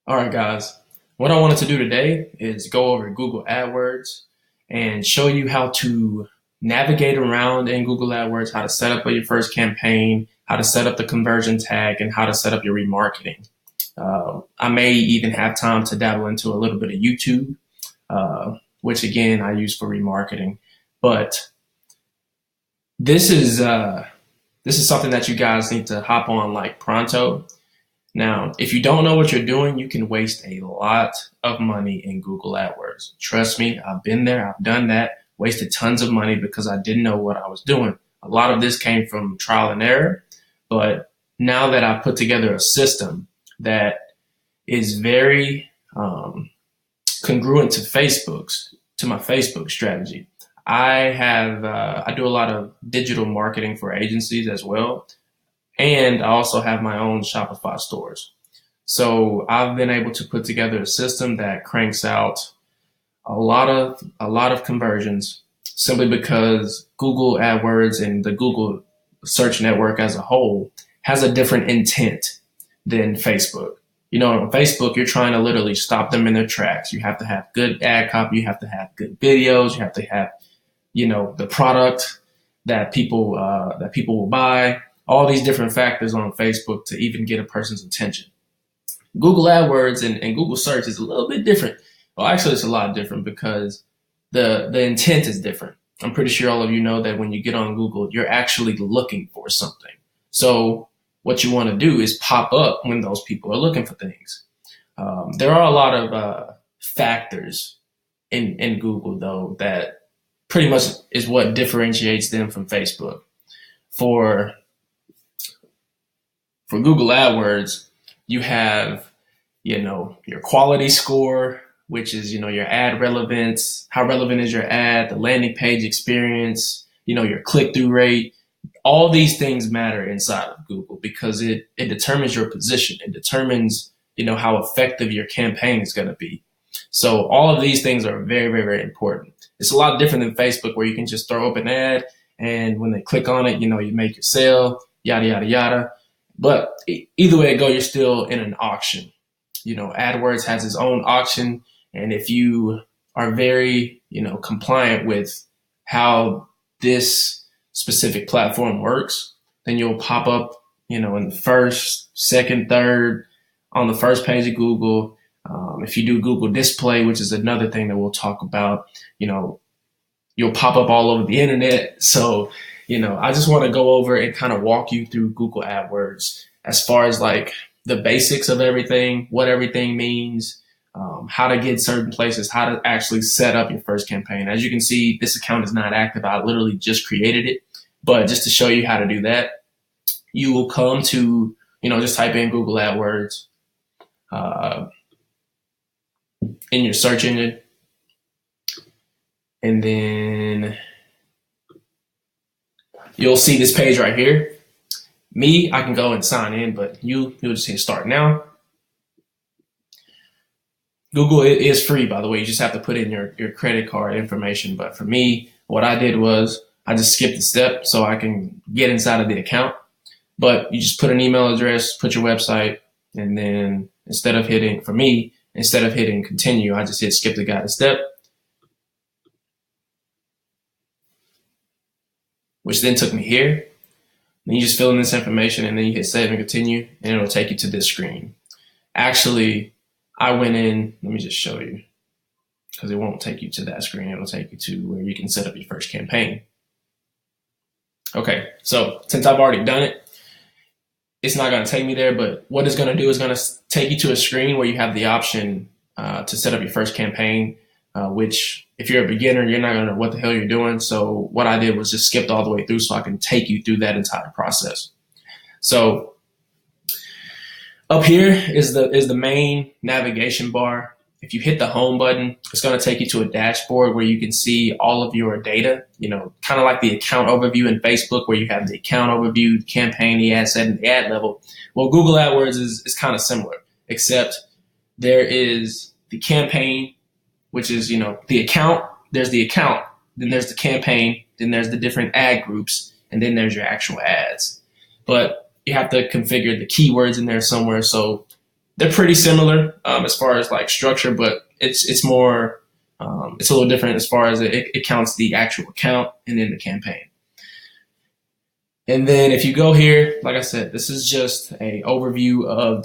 All right, guys. What I wanted to do today is go over Google AdWords and show you how to navigate around in Google AdWords, how to set up your first campaign, how to set up the conversion tag, and how to set up your remarketing. I may even have time to dabble into a little bit of YouTube, which again I use for remarketing. But this is something that you guys need to hop on like pronto. Now, if you don't know what you're doing, you can waste a lot of money in Google AdWords. Trust me, I've been there, I've done that, wasted tons of money because I didn't know what I was doing. A lot of this came from trial and error, but now that I've put together a system that is very congruent to my Facebook strategy. I do a lot of digital marketing for agencies as well. And I also have my own Shopify stores. So I've been able to put together a system that cranks out a lot of conversions simply because Google AdWords and the Google search network as a whole has a different intent than Facebook. You know, on Facebook, you're trying to literally stop them in their tracks. You have to have good ad copy. You have to have good videos. You have to have, the product that people will buy. All these different factors on Facebook to even get a person's attention. Google AdWords and Google search is a little bit different. Well, actually, it's a lot different because the intent is different. I'm pretty sure all of you know that when you get on Google, you're actually looking for something. So what you want to do is pop up when those people are looking for things. There are a lot of factors in Google, though, that pretty much is what differentiates them from Facebook. For Google AdWords, you have, your quality score, which is, your ad relevance. How relevant is your ad? The landing page experience, your click-through rate. All these things matter inside of Google because it determines your position. It determines, how effective your campaign is going to be. So all of these things are very, very, very important. It's a lot different than Facebook where you can just throw up an ad and when they click on it, you make your sale, yada, yada, yada. But either way it go, you're still in an auction. AdWords has its own auction. And if you are very, compliant with how this specific platform works, then you'll pop up, in the first, second, third, on the first page of Google. If you do Google Display, which is another thing that we'll talk about, you'll pop up all over the internet. So, I just want to go over and kind of walk you through Google AdWords as far as like the basics of everything, what everything means, how to get certain places, how to actually set up your first campaign. As you can see, this account is not active. I literally just created it. But just to show you how to do that, you will come to, just type in Google AdWords in your search engine. And then you'll see this page right here. Me, I can go and sign in, but you'll just hit start now. Google is free, by the way. You just have to put in your credit card information. But for me, what I did was I just skipped the step so I can get inside of the account. But you just put an email address, put your website, and then instead of hitting continue, I just hit skip the guided step, which then took me here. Then you just fill in this information and then you hit save and continue and it'll take you to this screen. Actually, I went in, let me just show you because it won't take you to that screen. It'll take you to where you can set up your first campaign. Okay, so since I've already done it, it's not going to take me there, but what it's going to do is going to take you to a screen where you have the option to set up your first campaign, which if you're a beginner, you're not going to know what the hell you're doing. So what I did was just skipped all the way through so I can take you through that entire process. So up here is the main navigation bar. If you hit the home button, it's going to take you to a dashboard where you can see all of your data, kind of like the account overview in Facebook where you have the account overview, the campaign, the ad set, and the ad level. Well, Google AdWords is kind of similar, except there is the campaign, which is, the account. There's the account, then there's the campaign, then there's the different ad groups, and then there's your actual ads. But you have to configure the keywords in there somewhere. So they're pretty similar as far as like structure, but it's more it's a little different as far as it counts the actual account and then the campaign. And then if you go here, like I said, this is just a overview of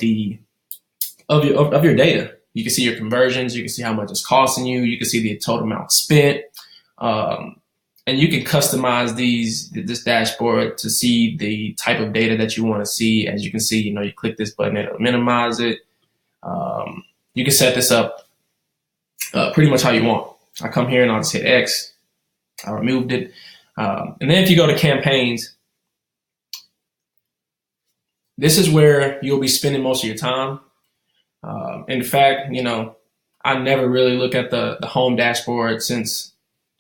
of your data. You can see your conversions, you can see how much it's costing you, you can see the total amount spent, and you can customize this dashboard to see the type of data that you want to see. As you can see, you click this button, it'll minimize it. You can set this up pretty much how you want. I come here and I'll just hit X. I removed it. And then if you go to campaigns, this is where you'll be spending most of your time. In fact, I never really look at the home dashboard since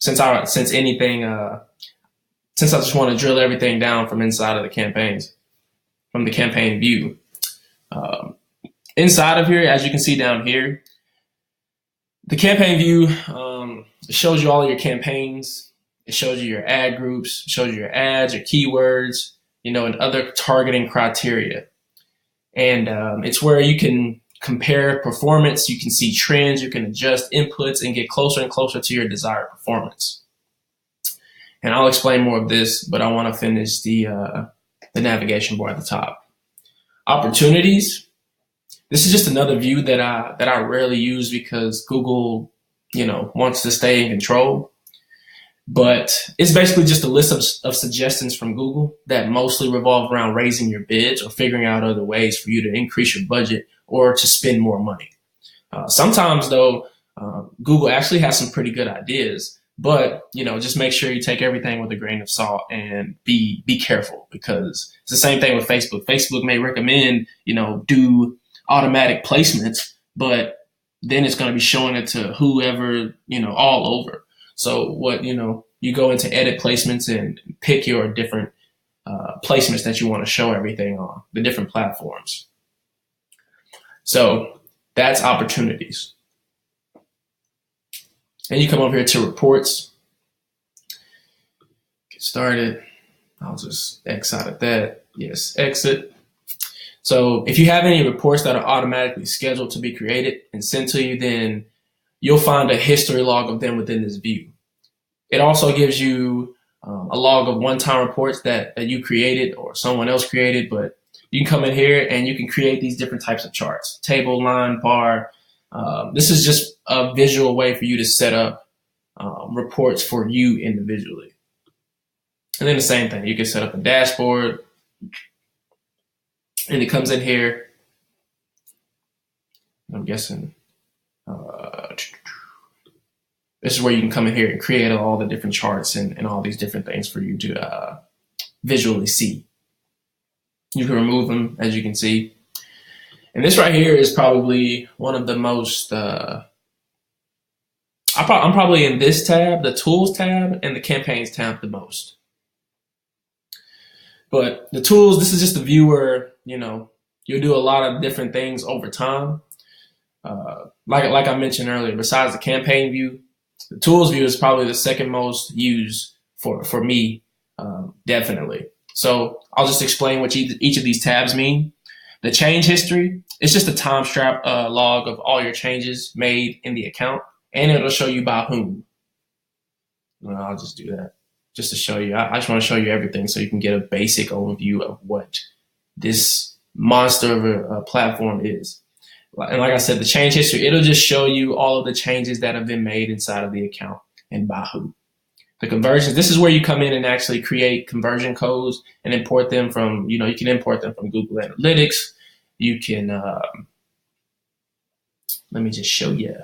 I just want to drill everything down from inside of the campaigns, from the campaign view. Inside of here, as you can see down here, the campaign view shows you all of your campaigns. It shows you your ad groups, it shows you your ads, your keywords, and other targeting criteria. And it's where you can compare performance, you can see trends, you can adjust inputs and get closer and closer to your desired performance. And I'll explain more of this, but I want to finish the navigation bar at the top. Opportunities. This is just another view that I rarely use because Google, wants to stay in control. But it's basically just a list of suggestions from Google that mostly revolve around raising your bids or figuring out other ways for you to increase your budget or to spend more money. Sometimes, though, Google actually has some pretty good ideas, but just make sure you take everything with a grain of salt and be careful, because it's the same thing with Facebook. Facebook may recommend do automatic placements, but then it's going to be showing it to whoever all over. So what, you go into edit placements and pick your different placements that you want to show everything on the different platforms. So that's opportunities. And you come over here to reports. Get started. I'll just X out of that. Yes, exit. So if you have any reports that are automatically scheduled to be created and sent to you, then you'll find a history log of them within this view. It also gives you a log of one-time reports that you created or someone else created, but you can come in here and you can create these different types of charts, table, line, bar. This is just a visual way for you to set up reports for you individually. And then the same thing, you can set up a dashboard, and it comes in here. I'm guessing this is where you can come in here and create all the different charts and all these different things for you to visually see. You can remove them, as you can see. And this right here is probably one of the most, I'm probably in this tab, the tools tab, and the campaigns tab the most. But the tools, this is just a view where, you'll do a lot of different things over time. Like I mentioned earlier, besides the campaign view, the tools view is probably the second most used for me, definitely. So I'll just explain what each of these tabs mean. The change history, it's just a timestamp log of all your changes made in the account, and it'll show you by whom. Well, I'll just do that just to show you. I just want to show you everything so you can get a basic overview of what this monster of a platform is. And like I said, the change history, it'll just show you all of the changes that have been made inside of the account and by who. The conversions, this is where you come in and actually create conversion codes and import them from, you can import them from Google Analytics. You can, let me just show you.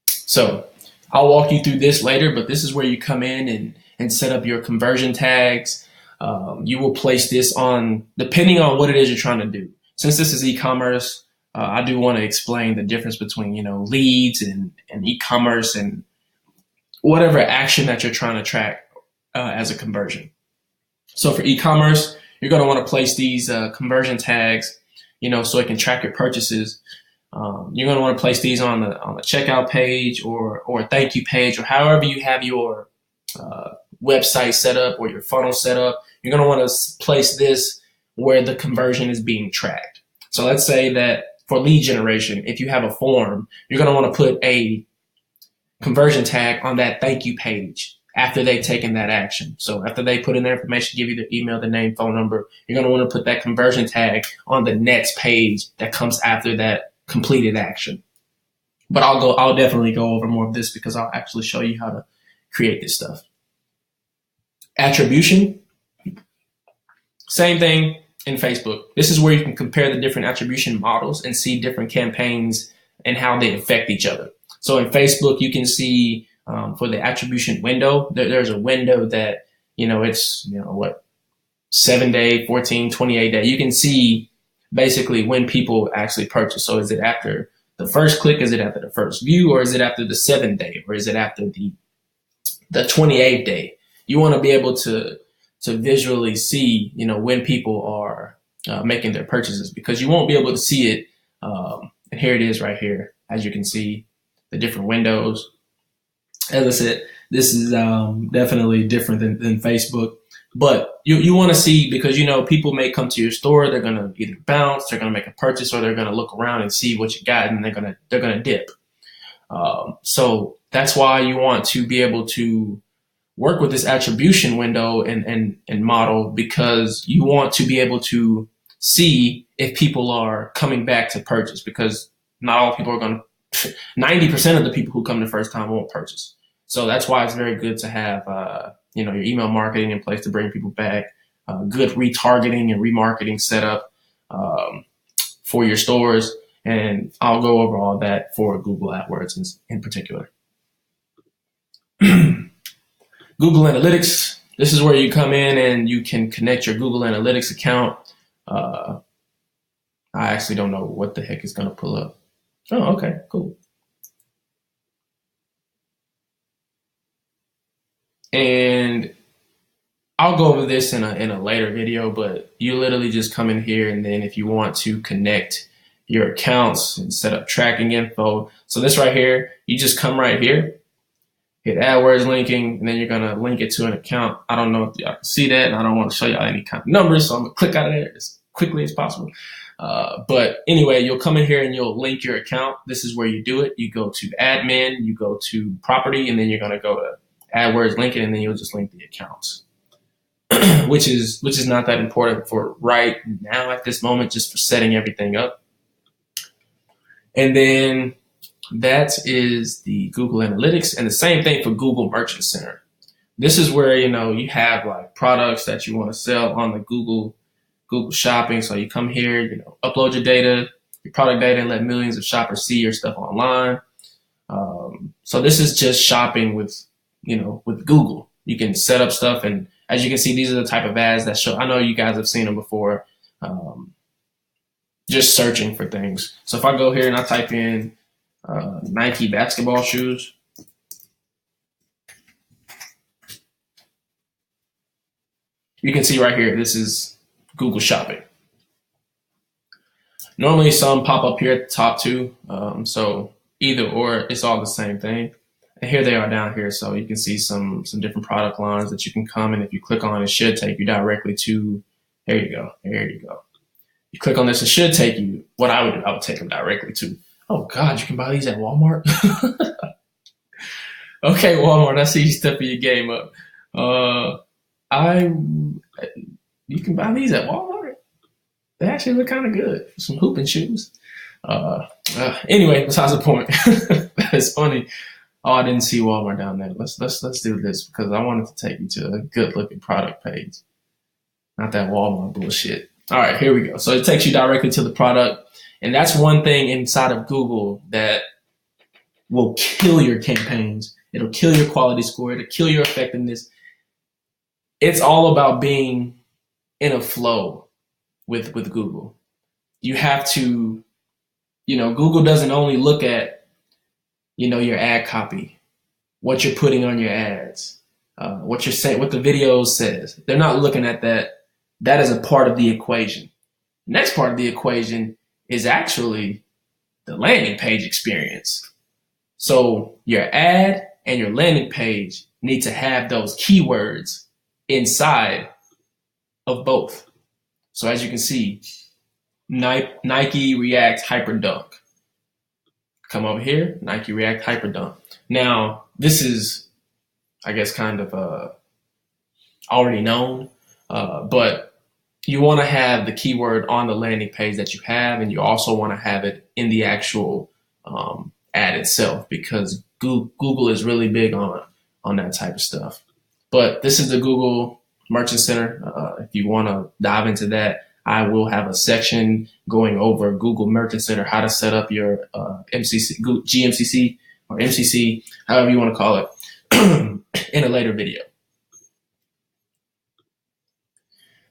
So I'll walk you through this later, but this is where you come in and set up your conversion tags. You will place this on, depending on what it is you're trying to do. Since this is e-commerce, I do want to explain the difference between, leads and e-commerce and whatever action that you're trying to track as a conversion. So for e-commerce, you're going to want to place these conversion tags, so it can track your purchases. You're going to want to place these on the checkout page or a thank you page, or however you have your website set up or your funnel set up. You're going to want to place this where the conversion is being tracked. So let's say that for lead generation, if you have a form, you're going to want to put a conversion tag on that thank you page after they've taken that action. So after they put in their information, give you their email, their name, phone number, you're going to want to put that conversion tag on the next page that comes after that completed action. But I'll definitely go over more of this because I'll actually show you how to create this stuff. Attribution, same thing in Facebook. This is where you can compare the different attribution models and see different campaigns and how they affect each other. So in Facebook, you can see for the attribution window, there's a window that, it's, 7 day, 14, 28 day. You can see basically when people actually purchase. So is it after the first click? Is it after the first view? Or is it after the 7th day? Or is it after the 28th day? You want to be able to visually see, when people are making their purchases, because you won't be able to see it. And here it is right here. As you can see, the different windows. As I said, this is definitely different than Facebook. But you want to see, because, people may come to your store, they're going to either bounce, they're going to make a purchase, or they're going to look around and see what you got, and they're going to dip. So that's why you want to be able to work with this attribution window and model, because you want to be able to see if people are coming back to purchase, because not all people are going to, 90% of the people who come the first time won't purchase. So that's why it's very good to have, your email marketing in place to bring people back, good retargeting and remarketing setup for your stores. And I'll go over all that for Google AdWords in particular. Google Analytics. This is where you come in and you can connect your Google Analytics account. I actually don't know what the heck is going to pull up. Oh, okay, cool. And I'll go over this in a later video, but you literally just come in here, and then if you want to connect your accounts and set up tracking info. So this right here, you just come right here, hit AdWords linking, and then you're going to link it to an account. I don't know if y'all can see that, and I don't want to show y'all any kind of numbers, so I'm going to click out of there as quickly as possible. But anyway, you'll come in here and you'll link your account. This is where you do it. You go to admin, you go to property, and then you're going to go to AdWords linking, and then you'll just link the accounts, which is not that important for right now at this moment, just for setting everything up. And then that is the Google Analytics, and the same thing for Google Merchant Center. This is where, you have like products that you want to sell on the Google Shopping. So you come here, upload your data, your product data, and let millions of shoppers see your stuff online. So this is just shopping with Google. You can set up stuff, and as you can see, these are the type of ads that show. I know you guys have seen them before, just searching for things. So if I go here and I type in Nike basketball shoes, you can see right here, this is Google Shopping. Normally some pop up here at the top too. So either or, it's all the same thing. And here they are down here. So you can see some different product lines that you can come, and if you click on it, should take you directly to, there you go. You click on this, it should take you, what I would do, I would take them directly to, oh God, you can buy these at Walmart? Okay, Walmart, I see you stepping your game up. You can buy these at Walmart? They actually look kind of good. Some hooping shoes. Anyway, besides the point. It's funny. Oh, I didn't see Walmart down there. Let's do this, because I wanted to take you to a good looking product page. Not that Walmart bullshit. All right, here we go. So it takes you directly to the product. And that's one thing inside of Google that will kill your campaigns. It'll kill your quality score. It'll kill your effectiveness. It's all about being in a flow with Google. You have to, Google doesn't only look at, your ad copy, what you're putting on your ads, what you're saying, what the video says. They're not looking at that. That is a part of the equation. The next part of the equation is actually the landing page experience. So your ad and your landing page need to have those keywords inside of both. So as you can see, Nike React Hyperdunk. Come over here, Nike React Hyperdunk. Now, this is, I guess, kind of already known, but you want to have the keyword on the landing page that you have, and you also want to have it in the actual ad itself, because Google is really big on that type of stuff. But this is the Google Merchant Center. If you want to dive into that, I will have a section going over Google Merchant Center, how to set up your GMCC or MCC, however you want to call it, in a later video.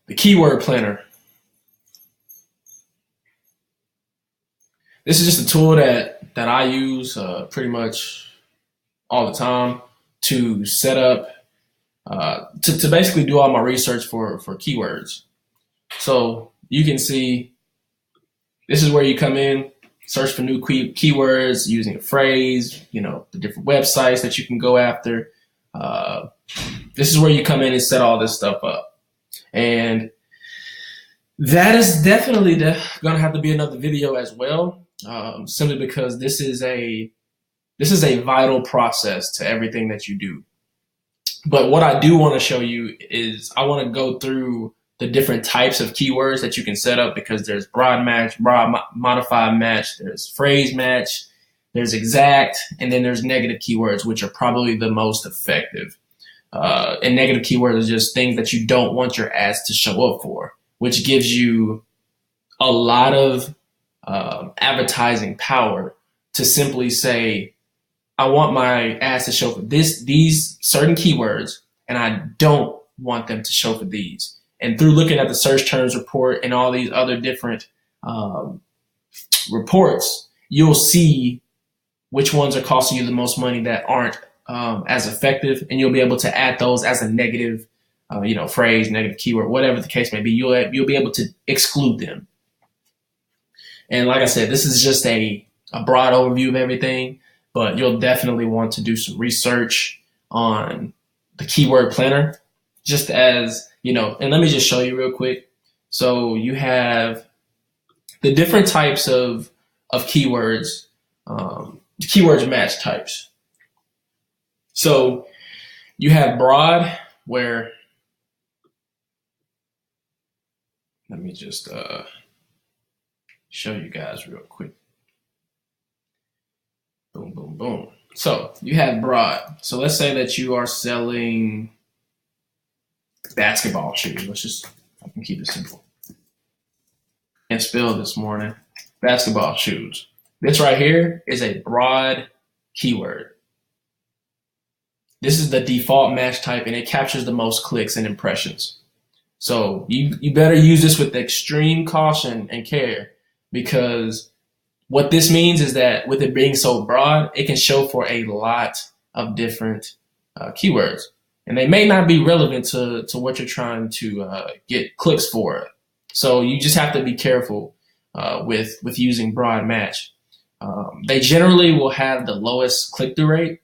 The keyword planner. This is just a tool that I use pretty much all the time to set up, to basically do all my research for keywords. So you can see this is where you come in, search for new keywords using a phrase, the different websites that you can go after. This is where you come in and set all this stuff up. And that is definitely going to have to be another video as well, simply because this is a vital process to everything that you do. But what I do want to show you is I want to go through the different types of keywords that you can set up, because there's broad match, broad modified match, there's phrase match, there's exact, and then there's negative keywords, which are probably the most effective. And negative keywords are just things that you don't want your ads to show up for, which gives you a lot of advertising power to simply say, I want my ads to show for these certain keywords, and I don't want them to show for these. And through looking at the search terms report and all these other different reports, you'll see which ones are costing you the most money that aren't as effective, and you'll be able to add those as a negative, phrase, negative keyword, whatever the case may be. You'll be able to exclude them. And like I said, this is just a broad overview of everything, but you'll definitely want to do some research on the keyword planner, just as, and let me just show you real quick. So you have the different types of keywords, keywords match types. So you have broad, where, let me just show you guys real quick. Boom, boom, boom. So you have broad. So let's say that you are selling basketball shoes. I can keep it simple. Can't spell this morning. Basketball shoes. This right here is a broad keyword. This is the default match type, and it captures the most clicks and impressions. So you better use this with extreme caution and care, because what this means is that with it being so broad, it can show for a lot of different keywords. And they may not be relevant to what you're trying to get clicks for. So you just have to be careful with using broad match. They generally will have the lowest click-through rate,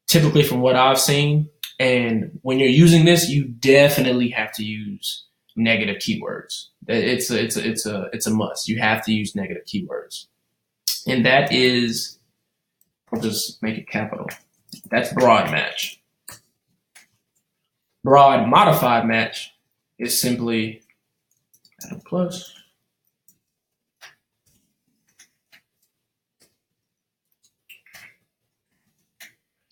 typically from what I've seen. And when you're using this, you definitely have to use negative keywords. It's a must. You have to use negative keywords. And that is, I'll just make it capital. That's broad match. Broad modified match is simply add a plus.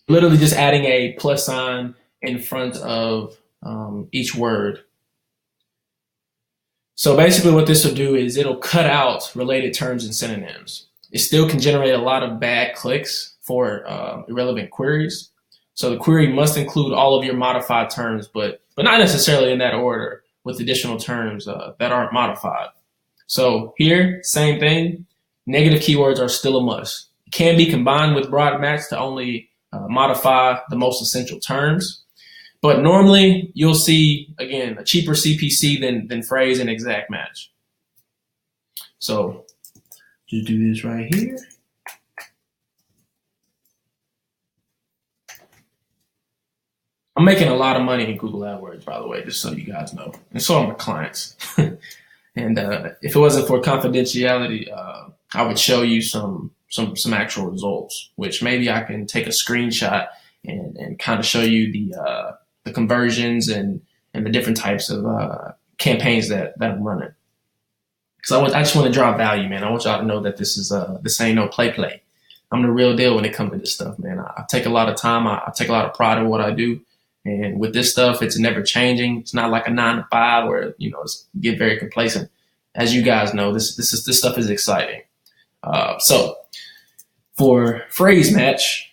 Literally just adding a plus sign in front of each word. So basically what this will do is it'll cut out related terms and synonyms. It still can generate a lot of bad clicks for irrelevant queries. So the query must include all of your modified terms, but not necessarily in that order, with additional terms that aren't modified. So here, same thing. Negative keywords are still a must. It can be combined with broad match to only modify the most essential terms. But normally you'll see, again, a cheaper CPC than phrase and exact match. So just do this right here. I'm making a lot of money in Google AdWords, by the way, just so you guys know. And so are my clients. And if it wasn't for confidentiality, I would show you some actual results, which maybe I can take a screenshot and kind of show you the conversions and the different types of campaigns that I'm running. Because I just want to draw value, man. I want y'all to know that this ain't no play. I'm the real deal when it comes to this stuff, man. I take a lot of time. I take a lot of pride in what I do. And with this stuff, it's never changing. It's not like a 9 to 5 where, it's get very complacent. As you guys know, this stuff is exciting. So for phrase match,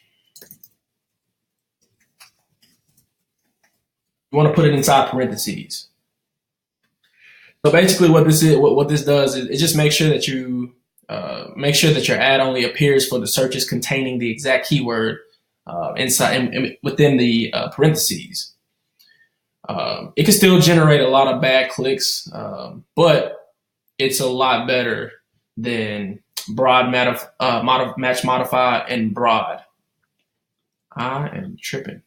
you want to put it inside parentheses. So basically what this does is it just makes sure that your ad only appears for the searches containing the exact keyword inside within the parentheses. It can still generate a lot of bad clicks, but it's a lot better than broad match modify and broad. I am tripping.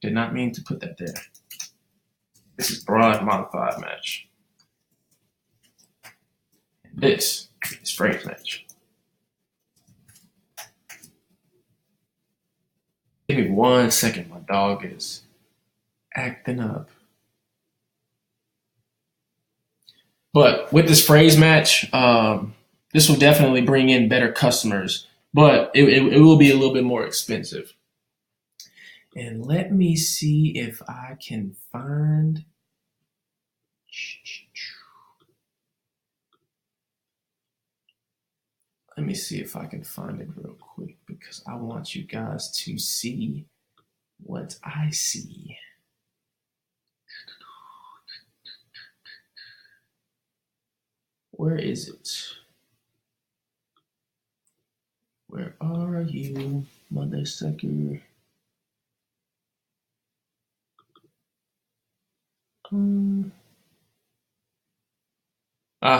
Did not mean to put that there. This is broad modified match. This is phrase match. Give me 1 second. My dog is acting up. But with this phrase match, this will definitely bring in better customers, but it will be a little bit more expensive. And let me see if I can find. Let me see if I can find it real quick because I want you guys to see what I see. Where is it? Where are you, mother sucker?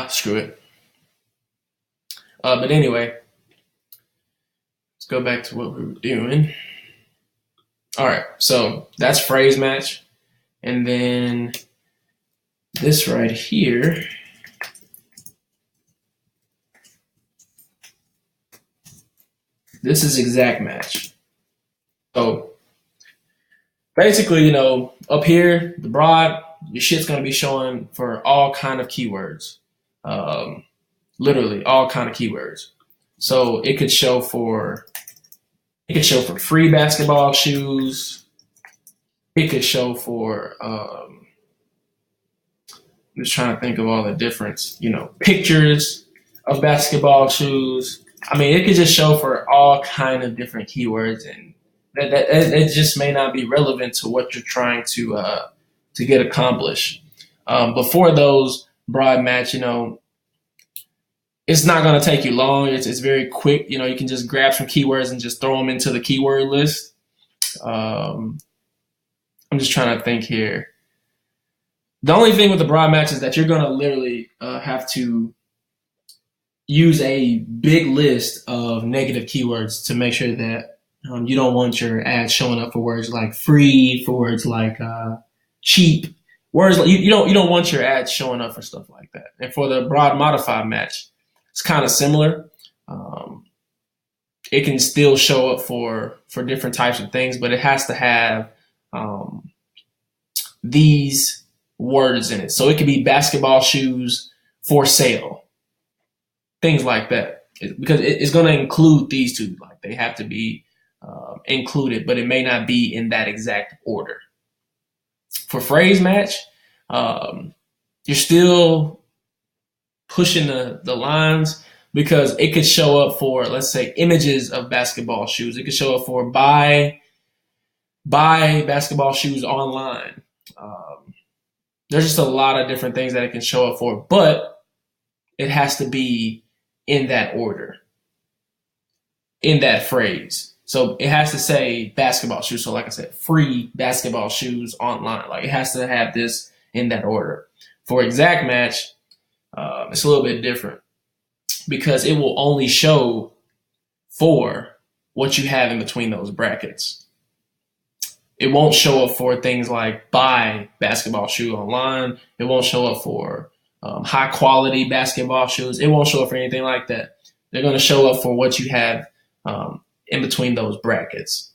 Screw it. But anyway, let's go back to what we were doing. All right, so that's phrase match. And then this right here, this is exact match. So basically, up here, the broad, your shit's going to be showing for all kind of keywords. Literally all kind of keywords. So it could show for free basketball shoes. It could show for I'm just trying to think of all the difference, pictures of basketball shoes. I mean, it could just show for all kind of different keywords, and that it just may not be relevant to what you're trying to get accomplished. Before those broad match, it's not going to take you long. It's very quick. You can just grab some keywords and just throw them into the keyword list. I'm just trying to think here. The only thing with the broad match is that you're going to literally have to use a big list of negative keywords to make sure that you don't want your ad showing up for words like free, for words like cheap, words like you don't want your ad showing up for stuff like that. And for the broad modified match, it's kind of similar. It can still show up for different types of things, but it has to have these words in it. So it could be basketball shoes for sale, things like that, because it's going to include these two. Like they have to be included, but it may not be in that exact order. For phrase match, you're still pushing the lines because it could show up for, let's say, images of basketball shoes. It could show up for buy basketball shoes online. There's just a lot of different things that it can show up for, but it has to be in that order, in that phrase. So it has to say basketball shoes. So like I said, free basketball shoes online. Like it has to have this in that order. For exact match, it's a little bit different because it will only show for what you have in between those brackets. It won't show up for things like buy basketball shoe online. It won't show up for high quality basketball shoes. It won't show up for anything like that. They're going to show up for what you have in between those brackets.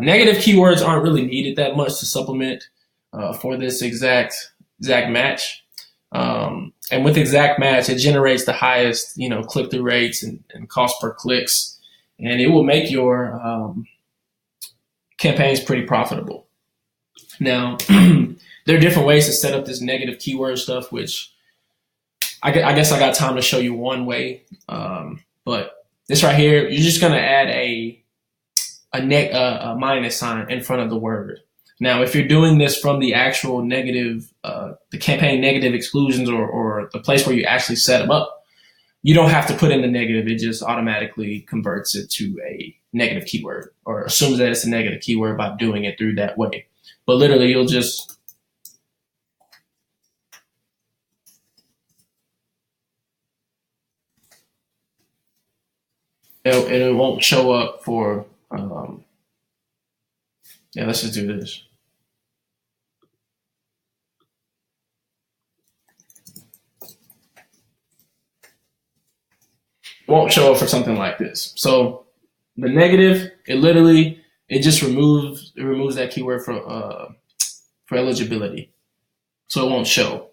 Negative keywords aren't really needed that much to supplement for this exact match. And with exact match, it generates the highest, click-through rates and cost per clicks, and it will make your campaigns pretty profitable. Now, there are different ways to set up this negative keyword stuff, which I guess I got time to show you one way. But this right here, you're just going to add a minus sign in front of the word. Now, if you're doing this from the actual negative, the campaign negative exclusions or the place where you actually set them up, you don't have to put in the negative. It just automatically converts it to a negative keyword or assumes that it's a negative keyword by doing it through that way. But literally, you'll just it won't show up for. Yeah, let's just do this. Won't show up for something like this. So the negative, it just removes that keyword for eligibility, so it won't show.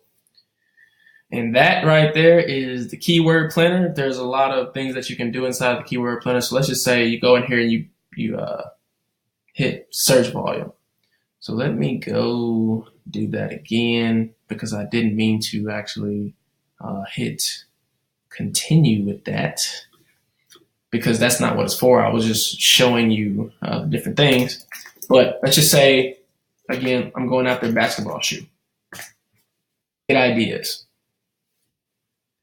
And that right there is the keyword planner. There's a lot of things that you can do inside the keyword planner. So let's just say you go in here and you hit search volume. So let me go do that again because I didn't mean to actually hit continue with that because that's not what it's for. I was just showing you different things. But let's just say, again, I'm going after basketball shoe. Get ideas.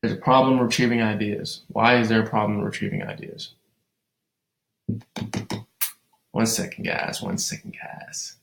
There's a problem retrieving ideas. Why is there a problem retrieving ideas? 1 second, guys. 1 second, guys.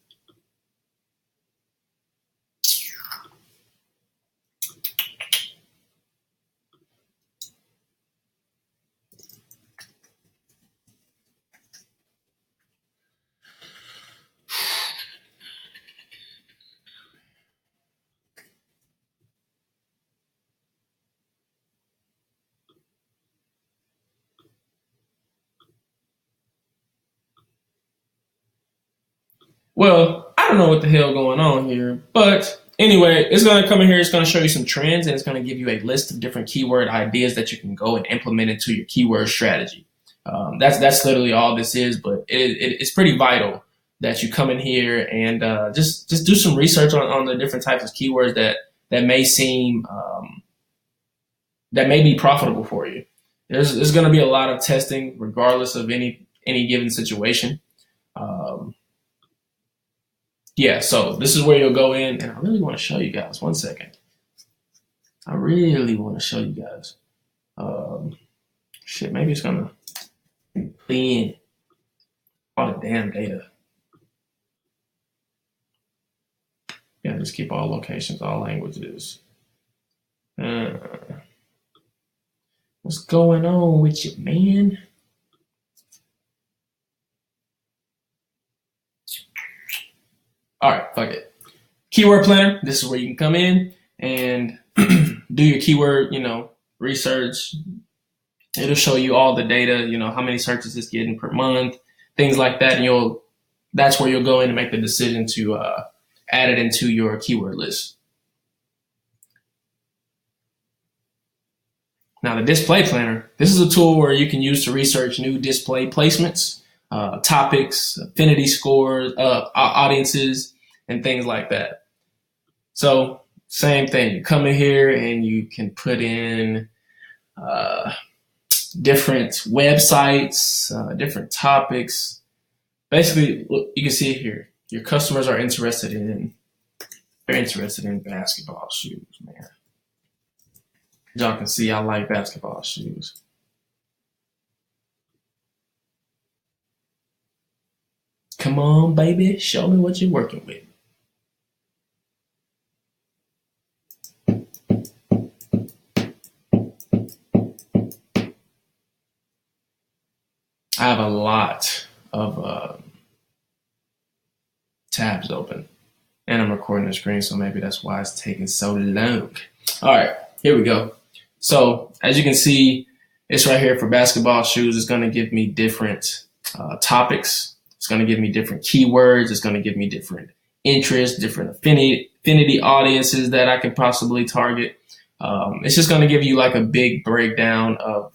Well, I don't know what the hell going on here, but anyway, it's going to come in here. It's going to show you some trends, and it's going to give you a list of different keyword ideas that you can go and implement into your keyword strategy. That's literally all this is, but it's pretty vital that you come in here and just do some research on the different types of keywords that may seem that may be profitable for you. There's going to be a lot of testing, regardless of any given situation. Yeah, so this is where you'll go in, and I really want to show you guys. 1 second. I really want to show you guys. Shit, maybe it's gonna put in all the damn data. Yeah, just keep all locations, all languages. What's going on with you, man? All right, fuck it. Keyword planner. This is where you can come in and do your keyword, research. It'll show you all the data, how many searches it's getting per month, things like that. And that's where you'll go in and make the decision to add it into your keyword list. Now, the display planner, this is a tool where you can use to research new display placements, topics, affinity scores, audiences, and things like that. So same thing, you come in here and you can put in different websites, different topics. Basically, look, you can see it here. Your customers are interested in basketball shoes, man. Y'all can see I like basketball shoes. Come on, baby, show me what you're working with. I have a lot of tabs open, and I'm recording the screen, so maybe that's why it's taking so long. All right, Here we go. So as you can see, it's right here for basketball shoes. It's going to give me different topics. It's going to give me different keywords. It's going to give me different interests, different affinity audiences that I could possibly target. It's just going to give you like a big breakdown of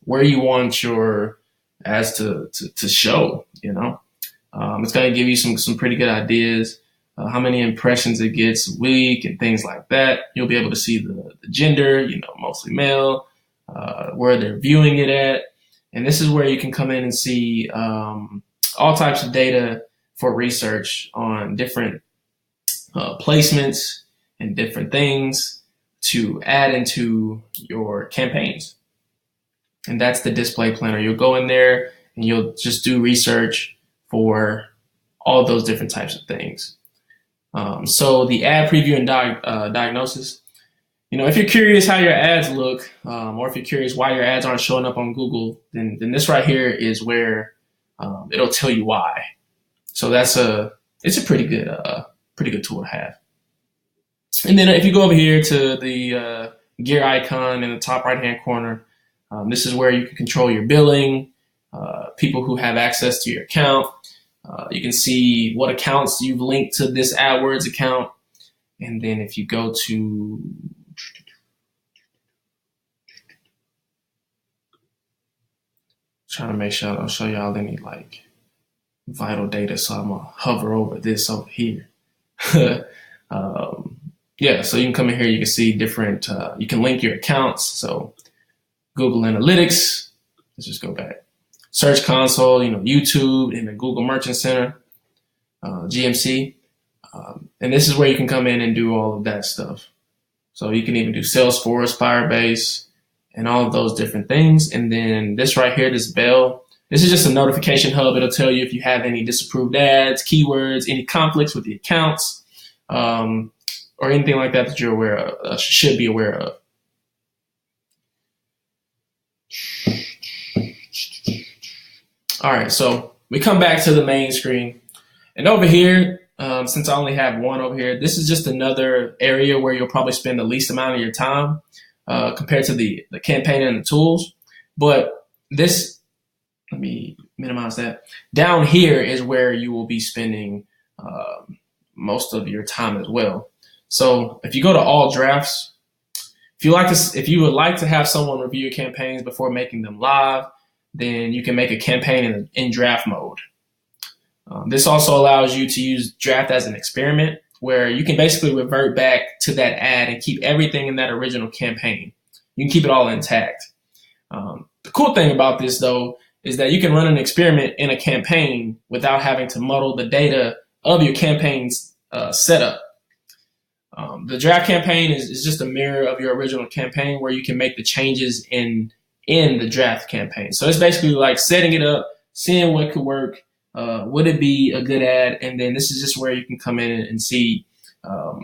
where you want your ads to show, you know. It's going to give you some pretty good ideas, how many impressions it gets a week and things like that. You'll be able to see the gender, you know, mostly male, where they're viewing it at. And this is where you can come in and see all types of data for research on different placements and different things to add into your campaigns. And that's the display planner. You'll go in there and you'll just do research for all those different types of things. So the ad preview and diagnosis, you know, if you're curious how your ads look, or if you're curious why your ads aren't showing up on Google, then this right here is where it'll tell you why. So it's a pretty good tool to have. And then if you go over here to the gear icon in the top right hand corner, this is where you can control your billing, people who have access to your account. You can see what accounts you've linked to this AdWords account. And then if you go to trying to make sure I don't show y'all any like vital data, so I'm gonna hover over this over here. Yeah, so you can come in here, you can see different, you can link your accounts. So Google Analytics, let's just go back. Search Console, you know, YouTube and the Google Merchant Center, GMC. And this is where you can come in and do all of that stuff. So you can even do Salesforce, Firebase, and all of those different things. And then this right here, this bell, this is just a notification hub. It'll tell you if you have any disapproved ads, keywords, any conflicts with the accounts, or anything like that that you're aware of, should be aware of. All right, so we come back to the main screen. And over here, since I only have one over here, this is just another area where you'll probably spend the least amount of your time compared to the campaign and the tools. But this, let me minimize that. Down here is where you will be spending most of your time as well. So if you go to all drafts, if you would like to have someone review your campaigns before making them live, then you can make a campaign in draft mode. This also allows you to use draft as an experiment where you can basically revert back to that ad and keep everything in that original campaign. You can keep it all intact. The cool thing about this, though, is that you can run an experiment in a campaign without having to muddle the data of your campaign's setup. The draft campaign is just a mirror of your original campaign where you can make the changes in the draft campaign. So it's basically like setting it up, seeing what could work, would it be a good ad, and then this is just where you can come in and see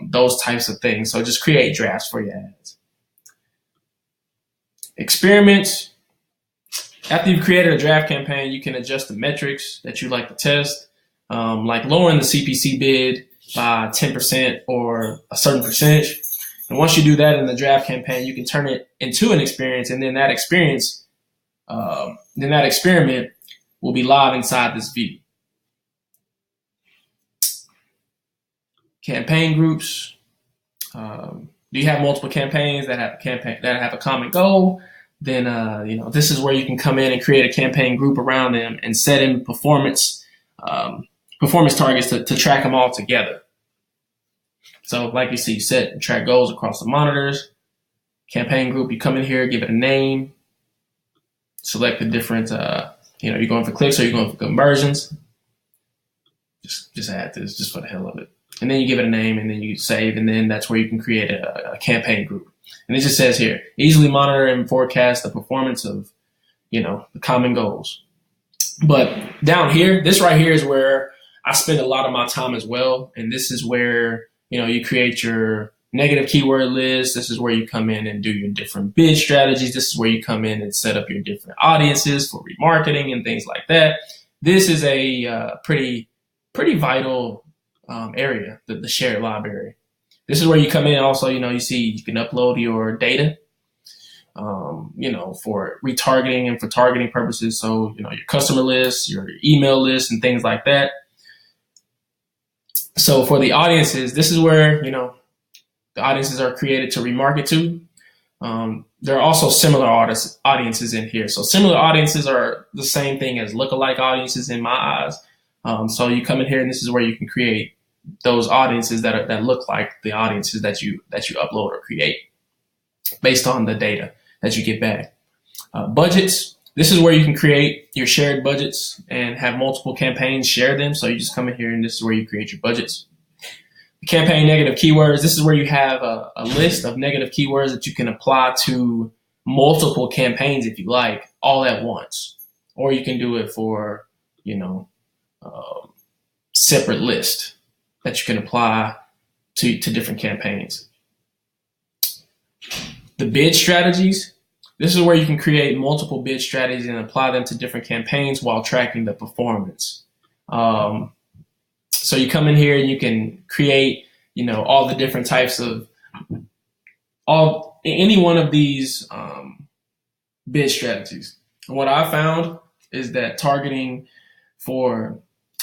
those types of things. So just create drafts for your ads. Experiments. After you've created a draft campaign, you can adjust the metrics that you like to test, like lowering the CPC bid by 10% or a certain percentage. And once you do that in the draft campaign, you can turn it into an experience, and then that experience, then that experiment will be live inside this view. Campaign groups. Do you have multiple campaigns that have a common goal? Then this is where you can come in and create a campaign group around them and set in performance targets to track them all together. So like you see, set and track goals across the monitors. Campaign group, you come in here, give it a name, select the different, you're going for clicks or you're going for conversions. Just add this just for the hell of it. And then you give it a name and then you save, and then that's where you can create a campaign group. And it just says here, easily monitor and forecast the performance of, the common goals. But down here, this right here is where I spend a lot of my time as well. And this is where, you create your negative keyword list. This is where you come in and do your different bid strategies. This is where you come in and set up your different audiences for remarketing and things like that. This is a pretty vital area, the shared library. This is where you come in. Also, you see you can upload your data, for retargeting and for targeting purposes. So, your customer list, your email list, and things like that. So for the audiences, this is where, the audiences are created to remarket to. There are also similar audiences in here. So similar audiences are the same thing as lookalike audiences in my eyes. So you come in here and this is where you can create those audiences that look like the audiences that you upload or create based on the data that you get back. Budgets. This is where you can create your shared budgets and have multiple campaigns share them. So you just come in here and this is where you create your budgets. Campaign negative keywords. This is where you have a list of negative keywords that you can apply to multiple campaigns if you like, all at once. Or you can do it for, separate list that you can apply to different campaigns. The bid strategies. This is where you can create multiple bid strategies and apply them to different campaigns while tracking the performance. So you come in here and you can create, all the different types of any one of these bid strategies. And what I found is that targeting for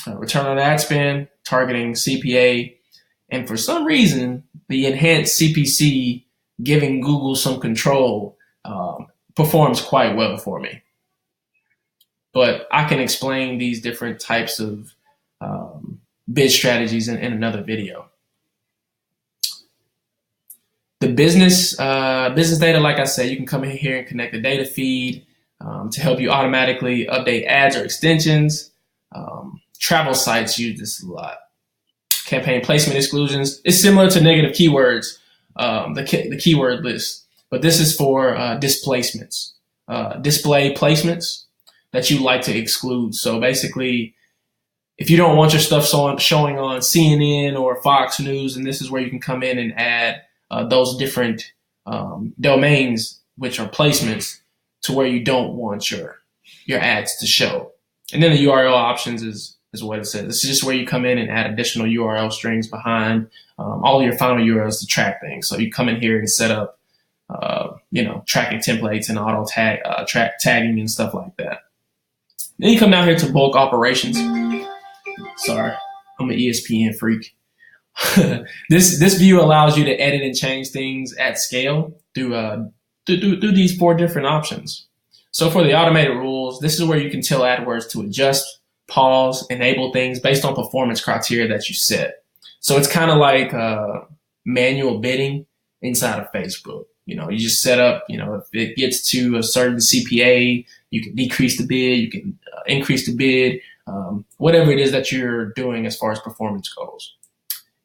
return on ad spend, targeting CPA, and for some reason, the enhanced CPC giving Google some control performs quite well for me. But I can explain these different types of bid strategies in another video. The business data, like I said, you can come in here and connect the data feed to help you automatically update ads or extensions. Travel sites use this a lot. Campaign placement exclusions. It's similar to negative keywords, the keyword list, but this is for displacements, display placements that you like to exclude. So basically, if you don't want your stuff showing on CNN or Fox News, and this is where you can come in and add those different domains, which are placements, to where you don't want your ads to show. And then the URL options is what it says. This is just where you come in and add additional URL strings behind all of your final URLs to track things. So you come in here and set up, tracking templates and auto tagging and stuff like that. Then you come down here to bulk operations. Sorry, I'm an ESPN freak. This view allows you to edit and change things at scale through these 4 different options. So for the automated rules, this is where you can tell AdWords to adjust, pause, enable things based on performance criteria that you set. So it's kind of like manual bidding inside of Facebook. You just set up, if it gets to a certain CPA, you can decrease the bid, you can increase the bid, whatever it is that you're doing as far as performance goes.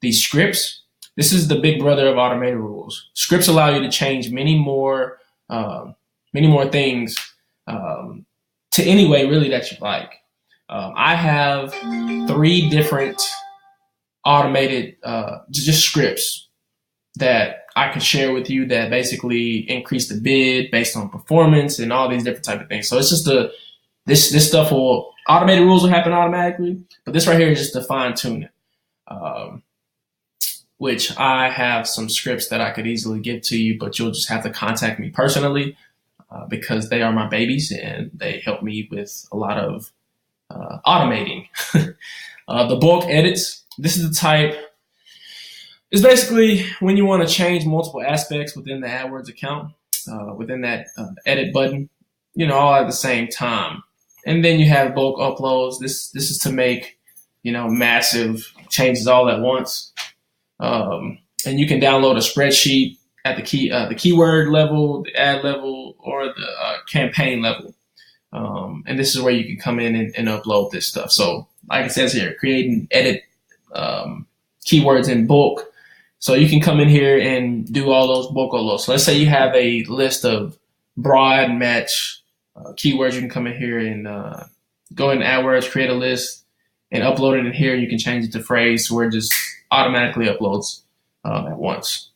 These scripts, this is the big brother of automated rules. Scripts allow you to change many more things to any way really that you like. I have 3 different automated just scripts that I can share with you that basically increase the bid based on performance and all these different type of things. So it's just this stuff automated rules will happen automatically, but this right here is just to fine tune it. Which I have some scripts that I could easily give to you, but you'll just have to contact me personally because they are my babies and they help me with a lot of automating. The bulk edits, this is the type. It's basically when you want to change multiple aspects within the AdWords account, within that edit button, all at the same time. And then you have bulk uploads. This is to make, massive changes all at once. And you can download a spreadsheet at the keyword level, the ad level, or the campaign level. And this is where you can come in and upload this stuff. So like it says here, create and edit keywords in bulk. So you can come in here and do all those bulk uploads. So let's say you have a list of broad match keywords. You can come in here and go in AdWords, create a list, and upload it in here. You can change it to phrase where it just automatically uploads at once.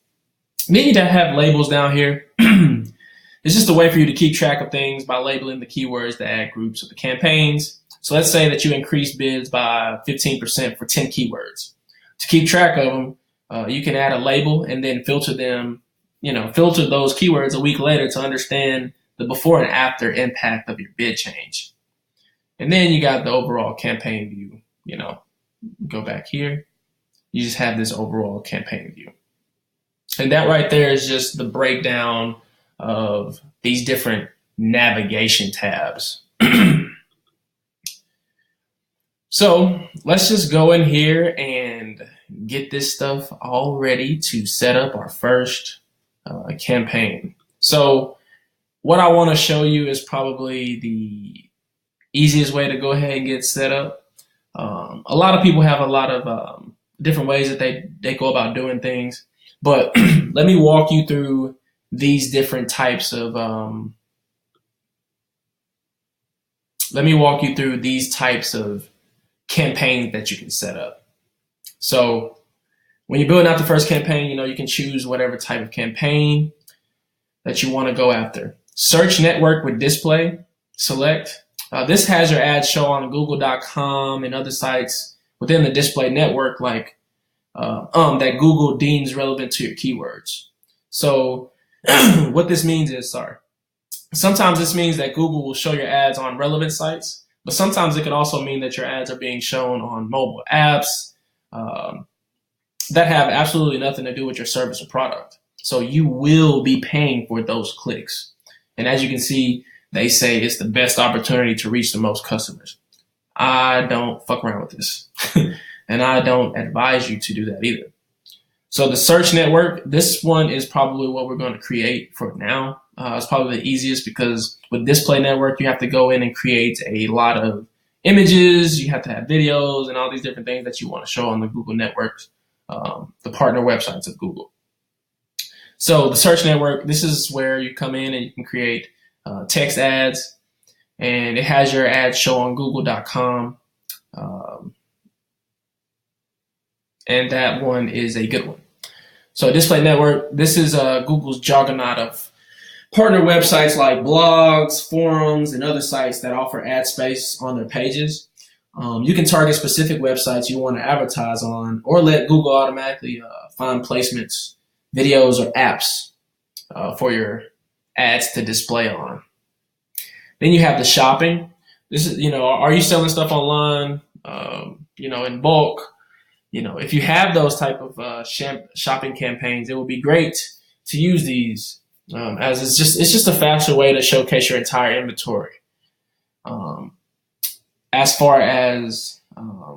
Then you have labels down here. It's just a way for you to keep track of things by labeling the keywords, the ad groups, or the campaigns. So let's say that you increase bids by 15% for 10 keywords. To keep track of them, You can add a label and then filter them, filter those keywords a week later to understand the before and after impact of your bid change. And then you got the overall campaign view. Go back here. You just have this overall campaign view. And that right there is just the breakdown of these different navigation tabs. So let's just go in here and get this stuff all ready to set up our first campaign. So what I want to show you is probably the easiest way to go ahead and get set up. A lot of people have a lot of different ways that they go about doing things, but let me walk you through these different types of campaigns that you can set up. So when you're building out the first campaign, you can choose whatever type of campaign that you want to go after. Search network with display, select. This has your ads show on Google.com and other sites within the display network, like that Google deems relevant to your keywords. So what this means is, sometimes this means that Google will show your ads on relevant sites, but sometimes it could also mean that your ads are being shown on mobile apps that have absolutely nothing to do with your service or product. So you will be paying for those clicks. And as you can see, they say it's the best opportunity to reach the most customers. I don't fuck around with this. And I don't advise you to do that either. So the search network, this one is probably what we're going to create for now. It's probably the easiest because with display network, you have to go in and create a lot of images. You have to have videos and all these different things that you want to show on the Google networks, the partner websites of Google. So the search network, this is where you come in and you can create text ads, and it has your ads show on Google.com. And that one is a good one. So display network, this is Google's juggernaut of partner websites like blogs, forums, and other sites that offer ad space on their pages. You can target specific websites you want to advertise on, or let Google automatically find placements, videos, or apps for your ads to display on. Then you have the shopping. This is, are you selling stuff online, in bulk? If you have those type of shopping campaigns, it would be great to use these as it's just a faster way to showcase your entire inventory. As far as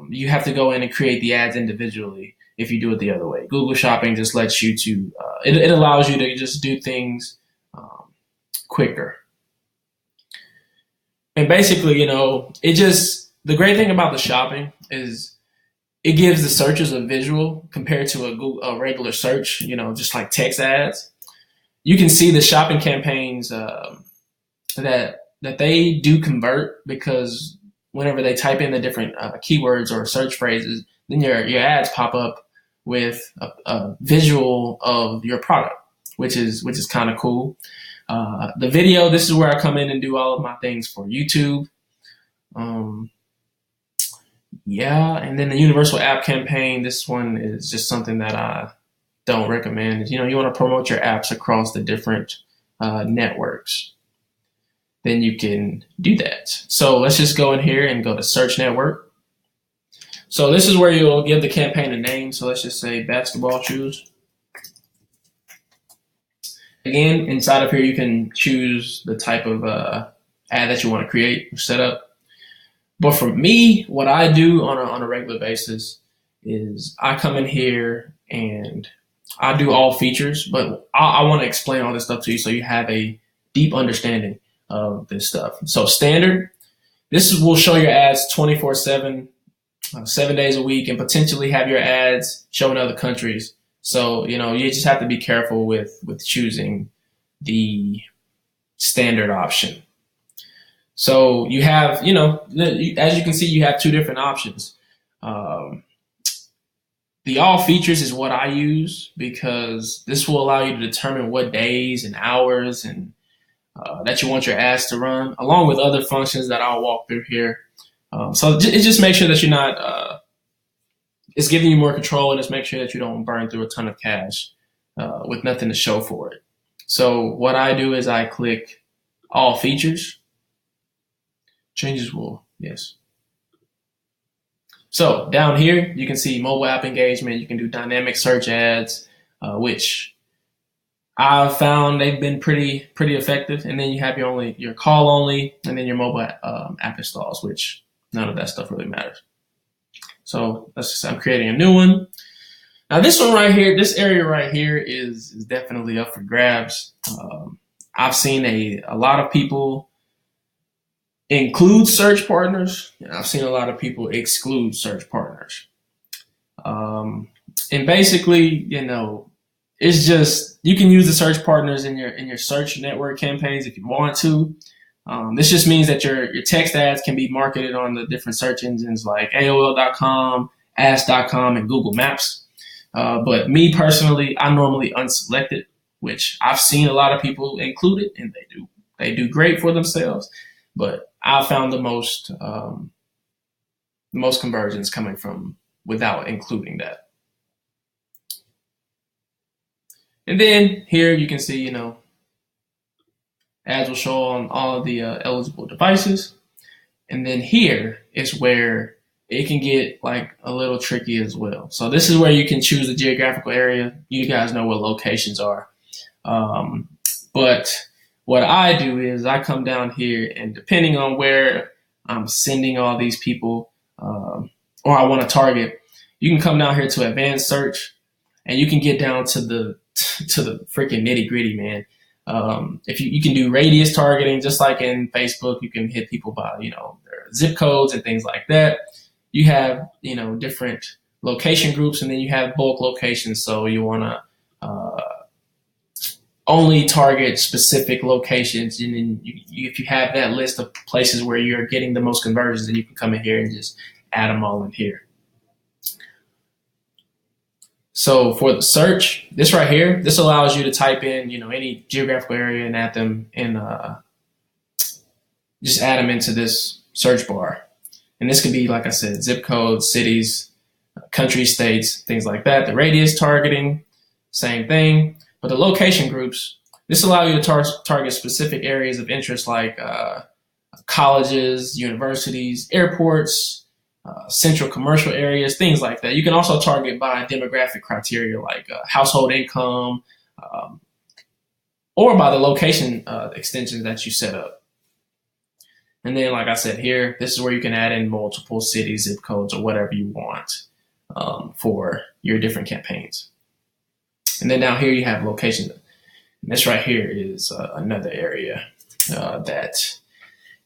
you have to go in and create the ads individually if you do it the other way. Google Shopping just lets you to, it allows you to just do things quicker. And basically, the great thing about the shopping is it gives the searchers a visual compared to a regular search, just like text ads. You can see the shopping campaigns that they do convert, because whenever they type in the different keywords or search phrases, then your ads pop up with a visual of your product, which is kind of cool. The video, this is where I come in and do all of my things for YouTube. And then the universal app campaign, this one is just something that I don't recommend. You want to promote your apps across the different networks. Then you can do that. So let's just go in here and go to search network. So this is where you'll give the campaign a name. So let's just say basketball shoes. Again, inside of here, you can choose the type of ad that you want to create or set up. But for me, what I do on a regular basis is I come in here and I do all features, but I want to explain all this stuff to you so you have a deep understanding of this stuff. So standard, this will show your ads 24/7, 7 days a week, and potentially have your ads show in other countries. So, you just have to be careful with choosing the standard option. So you have, as you can see, you have two different options. The all features is what I use because this will allow you to determine what days and hours and that you want your ads to run, along with other functions that I'll walk through here. So it just makes sure that you're not it's giving you more control, and it's make sure that you don't burn through a ton of cash with nothing to show for it. So what I do is I click all features. Changes will, yes. So down here, you can see mobile app engagement. You can do dynamic search ads, which I've found they've been pretty effective. And then you have your call only, and then your mobile app installs, which none of that stuff really matters. So I'm creating a new one. Now this one right here, this area right here is definitely up for grabs. I've seen a lot of people include search partners, and I've seen a lot of people exclude search partners. And basically, it's just, you can use the search partners in your search network campaigns if you want to. This just means that your text ads can be marketed on the different search engines like AOL.com, Ask.com, and Google Maps. But me personally, I normally unselect it, which I've seen a lot of people include it, and they do great for themselves. But I found the most conversions coming from without including that. And then here you can see, ads will show on all of the eligible devices. And then here is where it can get like a little tricky as well. So this is where you can choose the geographical area. You guys know what locations are. But what I do is I come down here, and depending on where I'm sending all these people, or I want to target, you can come down here to advanced search, and you can get down to the freaking nitty gritty, man. If you can do radius targeting, just like in Facebook, you can hit people by, their zip codes and things like that. You have, different location groups, and then you have bulk locations. So you want to, only target specific locations, and then if you have that list of places where you're getting the most conversions, then you can come in here and just add them all in here. So for the search, this right here, this allows you to type in, any geographical area and add them in, just add them into this search bar. And this could be, like I said, zip codes, cities, country, states, things like that. The radius targeting, same thing. But the location groups, this allows you to target specific areas of interest like colleges, universities, airports, central commercial areas, things like that. You can also target by demographic criteria like household income, or by the location extensions that you set up. And then, like I said here, this is where you can add in multiple cities, zip codes, or whatever you want for your different campaigns. And then down here you have location. And this right here is another area that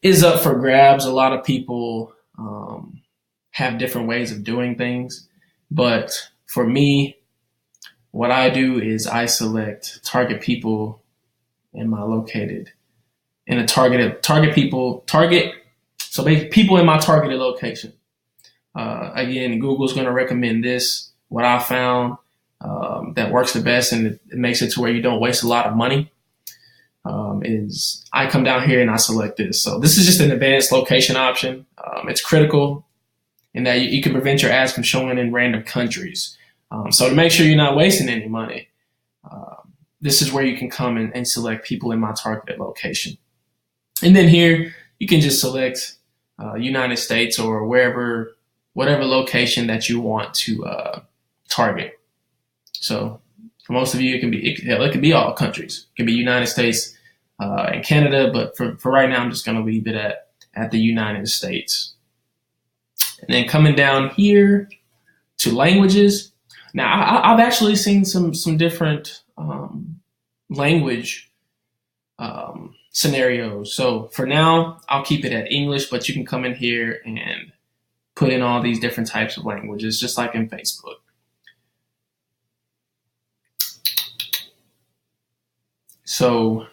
is up for grabs. A lot of people have different ways of doing things. But for me, what I do is I select target people in my located, in a target people, so basically people in my targeted location. Again, Google's going to recommend this. What I found that works the best, and it makes it to where you don't waste a lot of money, is I come down here and I select this. So this is just an advanced location option. It's critical in that you can prevent your ads from showing in random countries. So to make sure you're not wasting any money, this is where you can come and select people in my targeted location. And then here you can just select United States or whatever location that you want to target. So for most of you, it can be all countries. It can be United States and Canada, but for right now, I'm just going to leave it at the United States. And then coming down here to languages. Now, I've actually seen some different language scenarios. So for now, I'll keep it at English, but you can come in here and put in all these different types of languages, just like in Facebook. So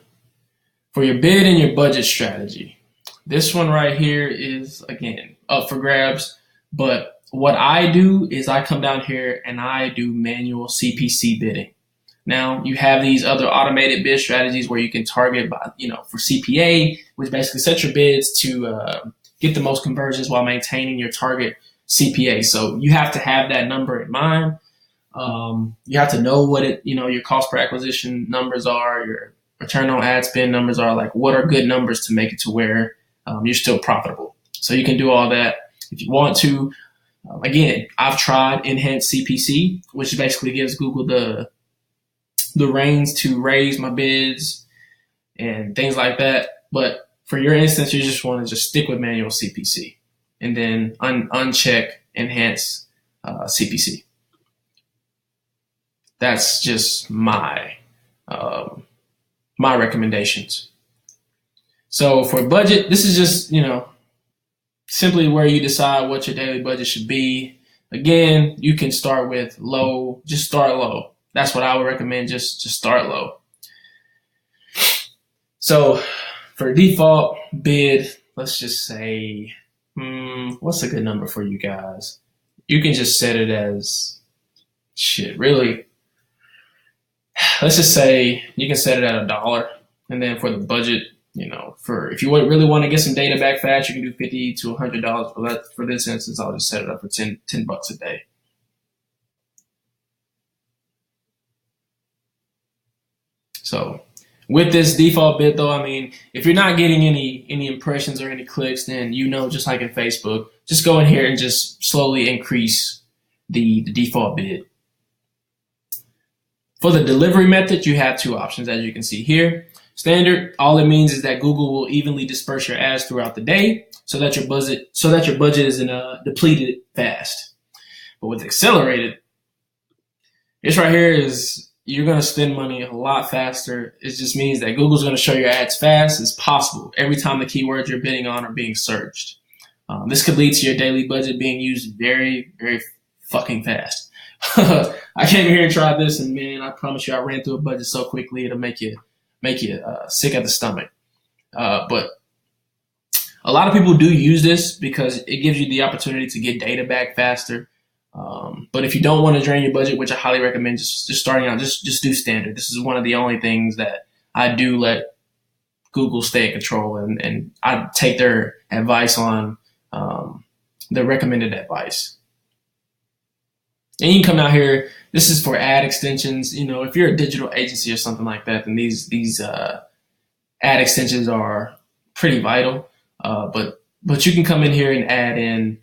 for your bid and your budget strategy, this one right here is, again, up for grabs. But what I do is I come down here and I do manual CPC bidding. Now, you have these other automated bid strategies where you can target by, for CPA, which basically sets your bids to get the most conversions while maintaining your target CPA. So you have to have that number in mind. You have to know what your cost per acquisition numbers are, your return on ad spend numbers are, like what are good numbers to make it to where you're still profitable. So you can do all that if you want to. Again, I've tried Enhanced CPC, which basically gives Google the reins to raise my bids and things like that. But for your instance, you just want to just stick with manual CPC and then uncheck Enhanced CPC. That's just my recommendations. So for budget, this is just, simply where you decide what your daily budget should be. Again, you can start with low, just start low. That's what I would recommend, just start low. So for default bid, let's just say, what's a good number for you guys? You can just set it as, really. Let's just say you can set it at $1. And then for the budget, if you really want to get some data back fast, you can do $50 to $100. But for this instance, I'll just set it up for $10 a day. So with this default bid though, if you're not getting any impressions or any clicks, then just like in Facebook, just go in here and just slowly increase the default bid. For the delivery method, you have two options, as you can see here. Standard, all it means is that Google will evenly disperse your ads throughout the day so that your budget isn't depleted fast. But with accelerated, this right here is you're going to spend money a lot faster. It just means that Google's going to show your ads fast as possible every time the keywords you're bidding on are being searched. This could lead to your daily budget being used very, very fucking fast. I came here and tried this, and man, I promise you, I ran through a budget so quickly it'll make you sick at the stomach. But a lot of people do use this because it gives you the opportunity to get data back faster. But if you don't want to drain your budget, which I highly recommend, just starting out, just do standard. This is one of the only things that I do let Google stay in control, and I take their advice on their recommended advice. And you can come out here. This is for ad extensions. If you're a digital agency or something like that, then these ad extensions are pretty vital. But you can come in here and add in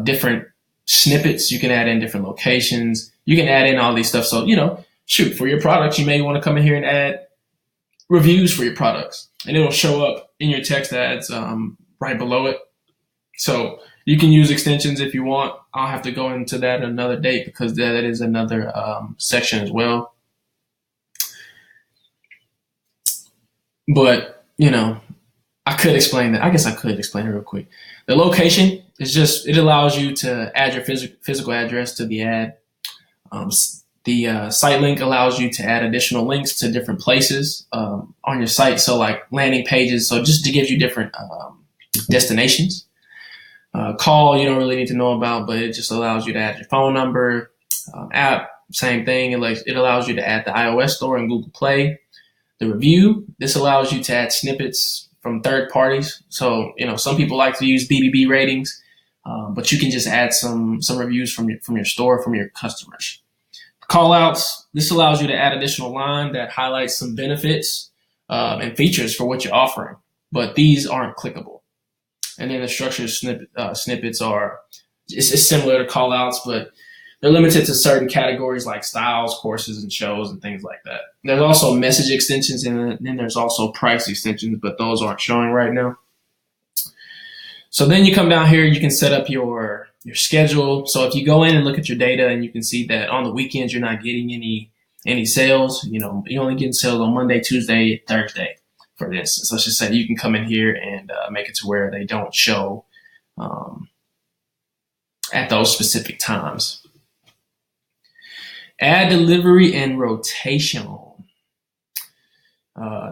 different snippets. You can add in different locations. You can add in all these stuff. So, for your products, you may want to come in here and add reviews for your products, and it'll show up in your text ads right below it. So you can use extensions if you want. I'll have to go into that another date because that is another section as well. But, I could explain that. I guess I could explain it real quick. The location is it allows you to add your physical address to the ad. The site link allows you to add additional links to different places on your site. So like landing pages. So just to give you different destinations. Call, you don't really need to know about, but it just allows you to add your phone number. App, same thing. It allows you to add the iOS store and Google Play. The review, this allows you to add snippets from third parties. So, some people like to use BBB ratings, but you can just add some reviews from your store, from your customers. Call outs, this allows you to add additional line that highlights some benefits and features for what you're offering, but these aren't clickable. And then the structured snippets are, it's similar to call outs, but they're limited to certain categories like styles, courses, and shows and things like that. There's also message extensions, and then there's also price extensions, but those aren't showing right now. So then you come down here, you can set up your schedule. So if you go in and look at your data, and you can see that on the weekends you're not getting any sales, you're only getting sales on Monday, Tuesday, Thursday. For instance, let's just say you can come in here and make it to where they don't show at those specific times. Ad delivery and rotation.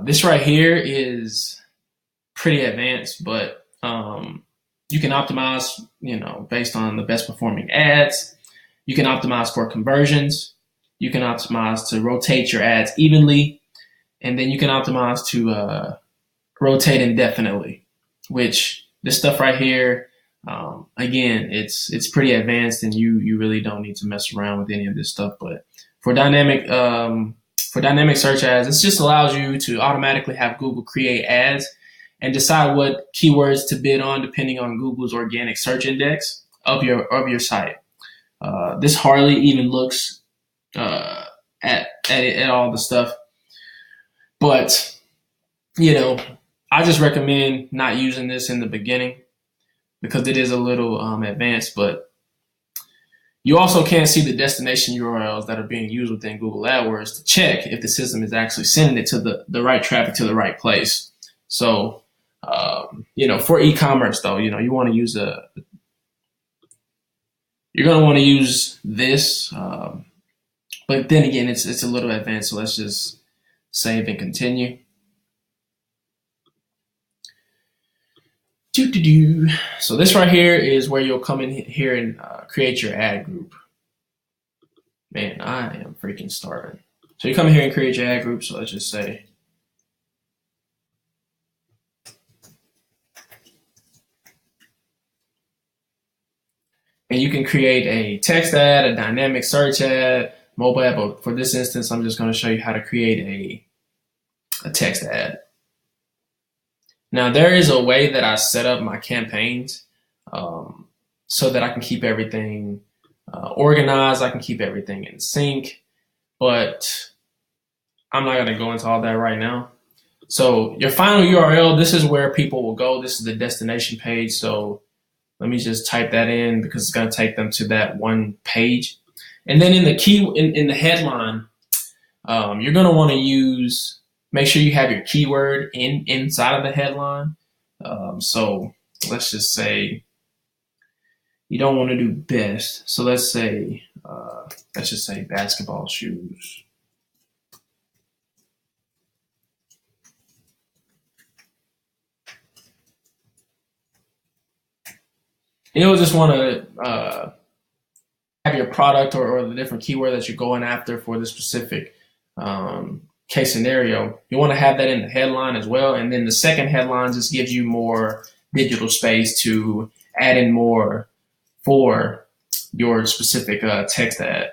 This right here is pretty advanced, but you can optimize, based on the best performing ads. You can optimize for conversions. You can optimize to rotate your ads evenly. And then you can optimize to rotate indefinitely, which this stuff right here, Again, it's pretty advanced, and you really don't need to mess around with any of this stuff. But for dynamic search ads, this just allows you to automatically have Google create ads and decide what keywords to bid on depending on Google's organic search index of your site. This hardly even looks at all the stuff, but I just recommend not using this in the beginning because it is a little advanced. But you also can't see the destination URLs that are being used within Google AdWords to check if the system is actually sending it to the right traffic to the right place. So, for e-commerce though, you want to use you're going to want to use this. But then again, it's a little advanced. So let's just save and continue. So this right here is where you'll come in here and create your ad group. Man, I am freaking starving. So you come in here and create your ad group. So let's just say, and you can create a text ad, a dynamic search ad, mobile ad. But for this instance, I'm just going to show you how to create a text ad. Now, there is a way that I set up my campaigns so that I can keep everything organized. I can keep everything in sync, but I'm not going to go into all that right now. So your final URL, this is where people will go. This is the destination page. So let me just type that in because it's going to take them to that one page. And then in the headline, you're going to want to make sure you have your keyword inside of the headline. So let's just say you don't want to do best. So let's just say basketball shoes. You'll just want to have your product or the different keyword that you're going after for the specific case scenario. You want to have that in the headline as well. And then the second headline just gives you more digital space to add in more for your specific text ad.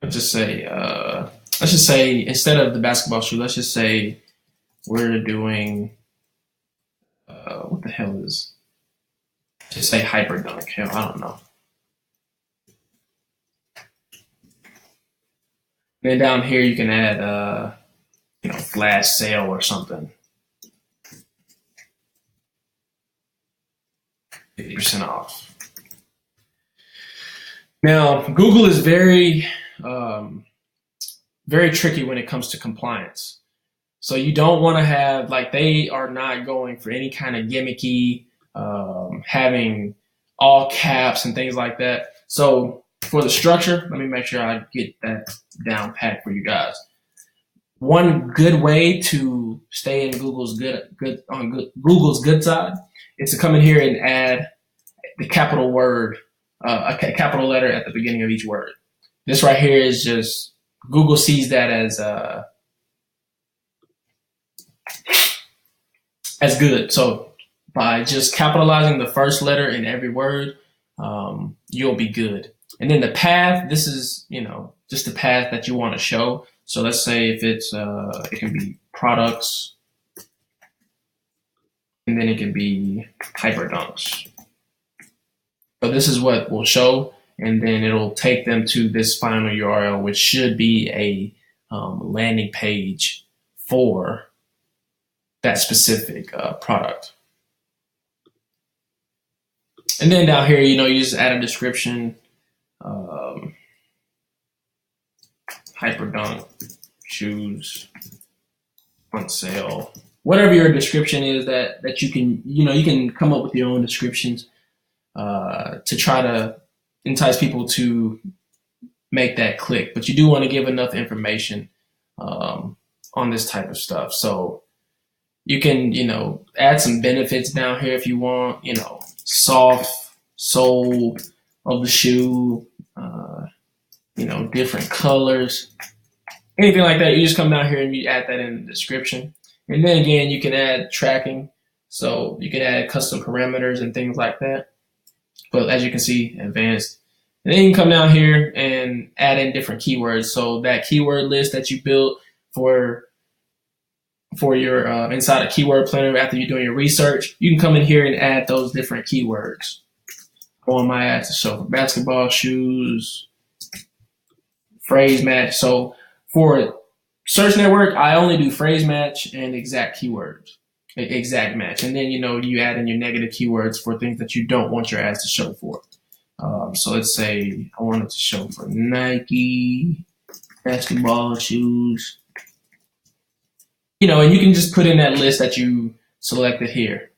Let's just say instead of the basketball shoe, let's just say we're doing what the hell is? Just say hyper dunk. Hell, I don't know. And then down here you can add flash sale or something. 50% off. Now, Google is very tricky when it comes to compliance. So you don't want to have, they are not going for any kind of gimmicky, having all caps and things like that. So for the structure, let me make sure I get that down pat for you guys. One good way to stay in Google's Google's good side is to come in here and add the capital word, a capital letter at the beginning of each word. This right here is just, Google sees that as good. So by just capitalizing the first letter in every word, you'll be good. And then the path, this is, just the path that you want to show. So let's say if it's, it can be products, and then it can be hyper dunks. So this is what we'll show, and then it'll take them to this final URL, which should be a landing page for that specific product. And then down here, you just add a description, hyper dunk shoes on sale. Whatever your description is that you can, you can come up with your own descriptions to try to entice people to make that click. But you do want to give enough information on this type of stuff. So you can, add some benefits down here if you want, soft sole of the shoe, different colors, anything like that, you just come down here and you add that in the description. And then again, you can add tracking. So you can add custom parameters and things like that. But as you can see, advanced. And then you can come down here and add in different keywords. So that keyword list that you built for your inside a keyword planner after you're doing your research, you can come in here and add those different keywords. I want my ads to show for basketball shoes, phrase match. So for search network, I only do phrase match and exact keywords, exact match. And then, you add in your negative keywords for things that you don't want your ads to show for. So let's say I want it to show for Nike, basketball shoes, and you can just put in that list that you selected here.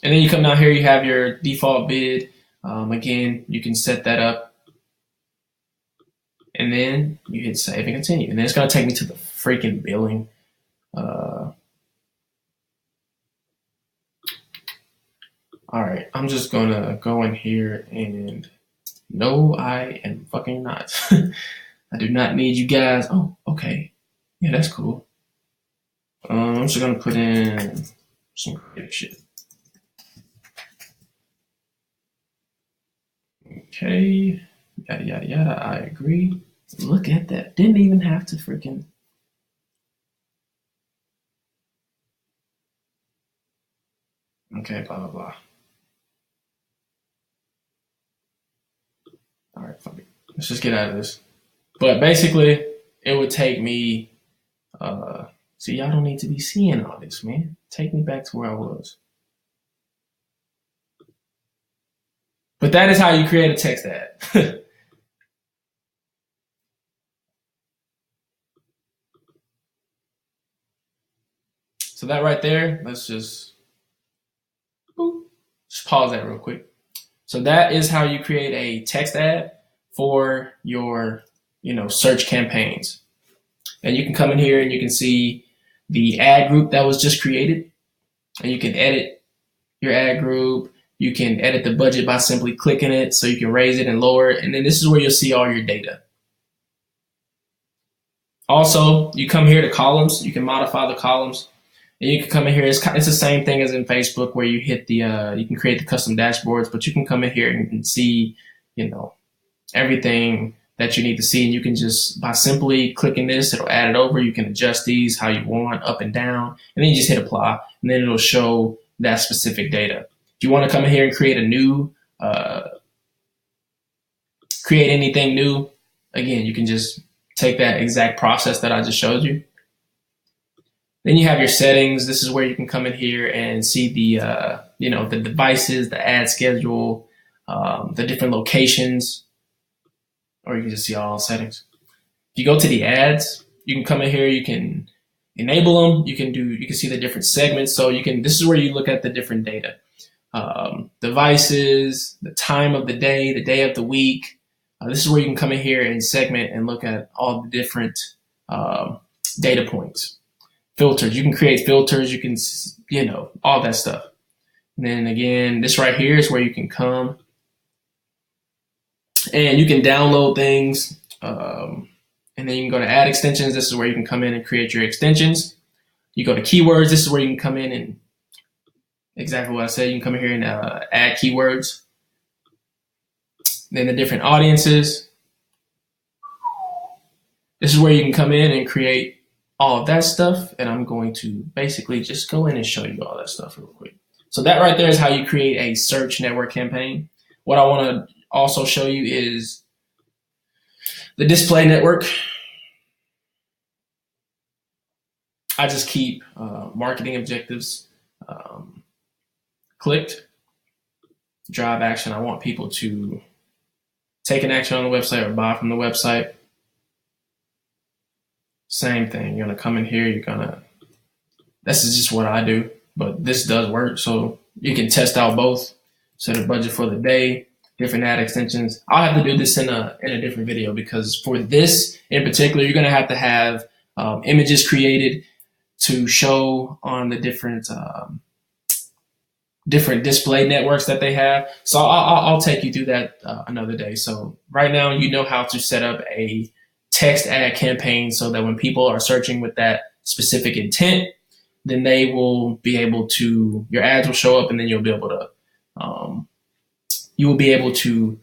And then you come down here, you have your default bid. Again, you can set that up. And then you hit save and continue. And then it's going to take me to the freaking billing. All right, I'm just going to go in here and no, I am fucking not. I do not need you guys. Oh, okay. Yeah, that's cool. I'm just going to put in some creative shit. Okay, yada, yada, yada. I agree. Look at that. Didn't even have to freaking. Okay, blah, blah, blah. All right, fuck it. Let's just get out of this. But basically, it would take me. See, y'all don't need to be seeing all this, man. Take me back to where I was. But that is how you create a text ad. So that right there, let's just pause that real quick. So that is how you create a text ad for your, search campaigns. And you can come in here and you can see the ad group that was just created. And you can edit your ad group. You can edit the budget by simply clicking it, so you can raise it and lower it. And then this is where you'll see all your data. Also, you come here to columns. You can modify the columns. And you can come in here. It's the same thing as in Facebook, where you hit the you can create the custom dashboards, but you can come in here and see, everything that you need to see. And you can just, by simply clicking this, it'll add it over. You can adjust these how you want, up and down, and then you just hit apply, and then it'll show that specific data. If you want to come in here and create a new, create anything new, again, you can just take that exact process that I just showed you. Then you have your settings. This is where you can come in here and see the, the devices, the ad schedule, the different locations, or you can just see all settings. If you go to the ads, you can come in here, you can enable them. You can see the different segments. So this is where you look at the different data. Devices, the time of the day of the week. This is where you can come in here and segment and look at all the different data points. Filters, you can create filters, you can, all that stuff. And then again, this right here is where you can come and you can download things. And then you can go to add extensions. This is where you can come in and create your extensions. You go to keywords. This is where you can come in and exactly what I said. You can come in here and add keywords. Then the different audiences. This is where you can come in and create all of that stuff. And I'm going to basically just go in and show you all that stuff real quick. So that right there is how you create a search network campaign. What I want to also show you is the display network. I just keep marketing objectives clicked. Drive action. I want people to take an action on the website or buy from the website. Same thing. You're going to come in here. This is just what I do, but this does work. So you can test out both. Set a budget for the day, different ad extensions. I'll have to do this in a different video, because for this in particular, you're going to have images created to show on the different display networks that they have. So I'll take you through that another day. So right now, you know how to set up a text ad campaign so that when people are searching with that specific intent, then they will be able to, your ads will show up, and then you'll be able to, you will be able to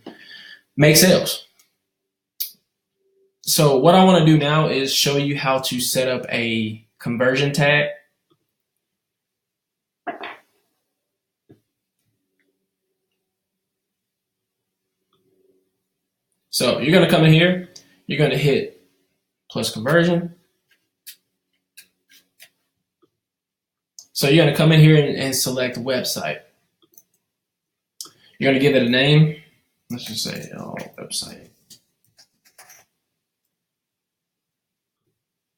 make sales. So what I want to do now is show you how to set up a conversion tag. So you're going to come in here, you're going to hit plus conversion. So you're going to come in here and select website. You're going to give it a name. Let's just say website.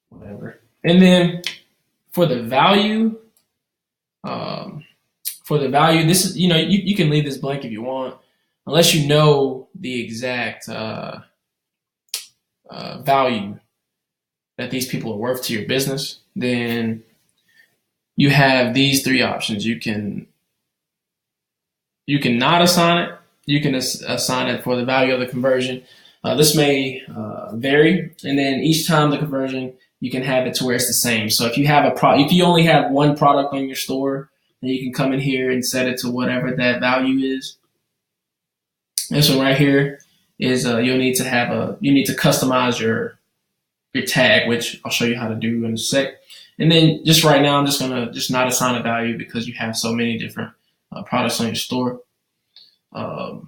Whatever. And then for the value, this is, you can leave this blank if you want, unless you know the exact value that these people are worth to your business. Then you have these three options. You can not assign it. You can assign it for the value of the conversion. This may vary, and then each time the conversion, you can have it to where it's the same. So if you have if you only have one product on your store, then you can come in here and set it to whatever that value is. This one right here is you need to customize your tag, which I'll show you how to do in a sec. And then just right now, I'm just gonna not assign a value because you have so many different products on your store. And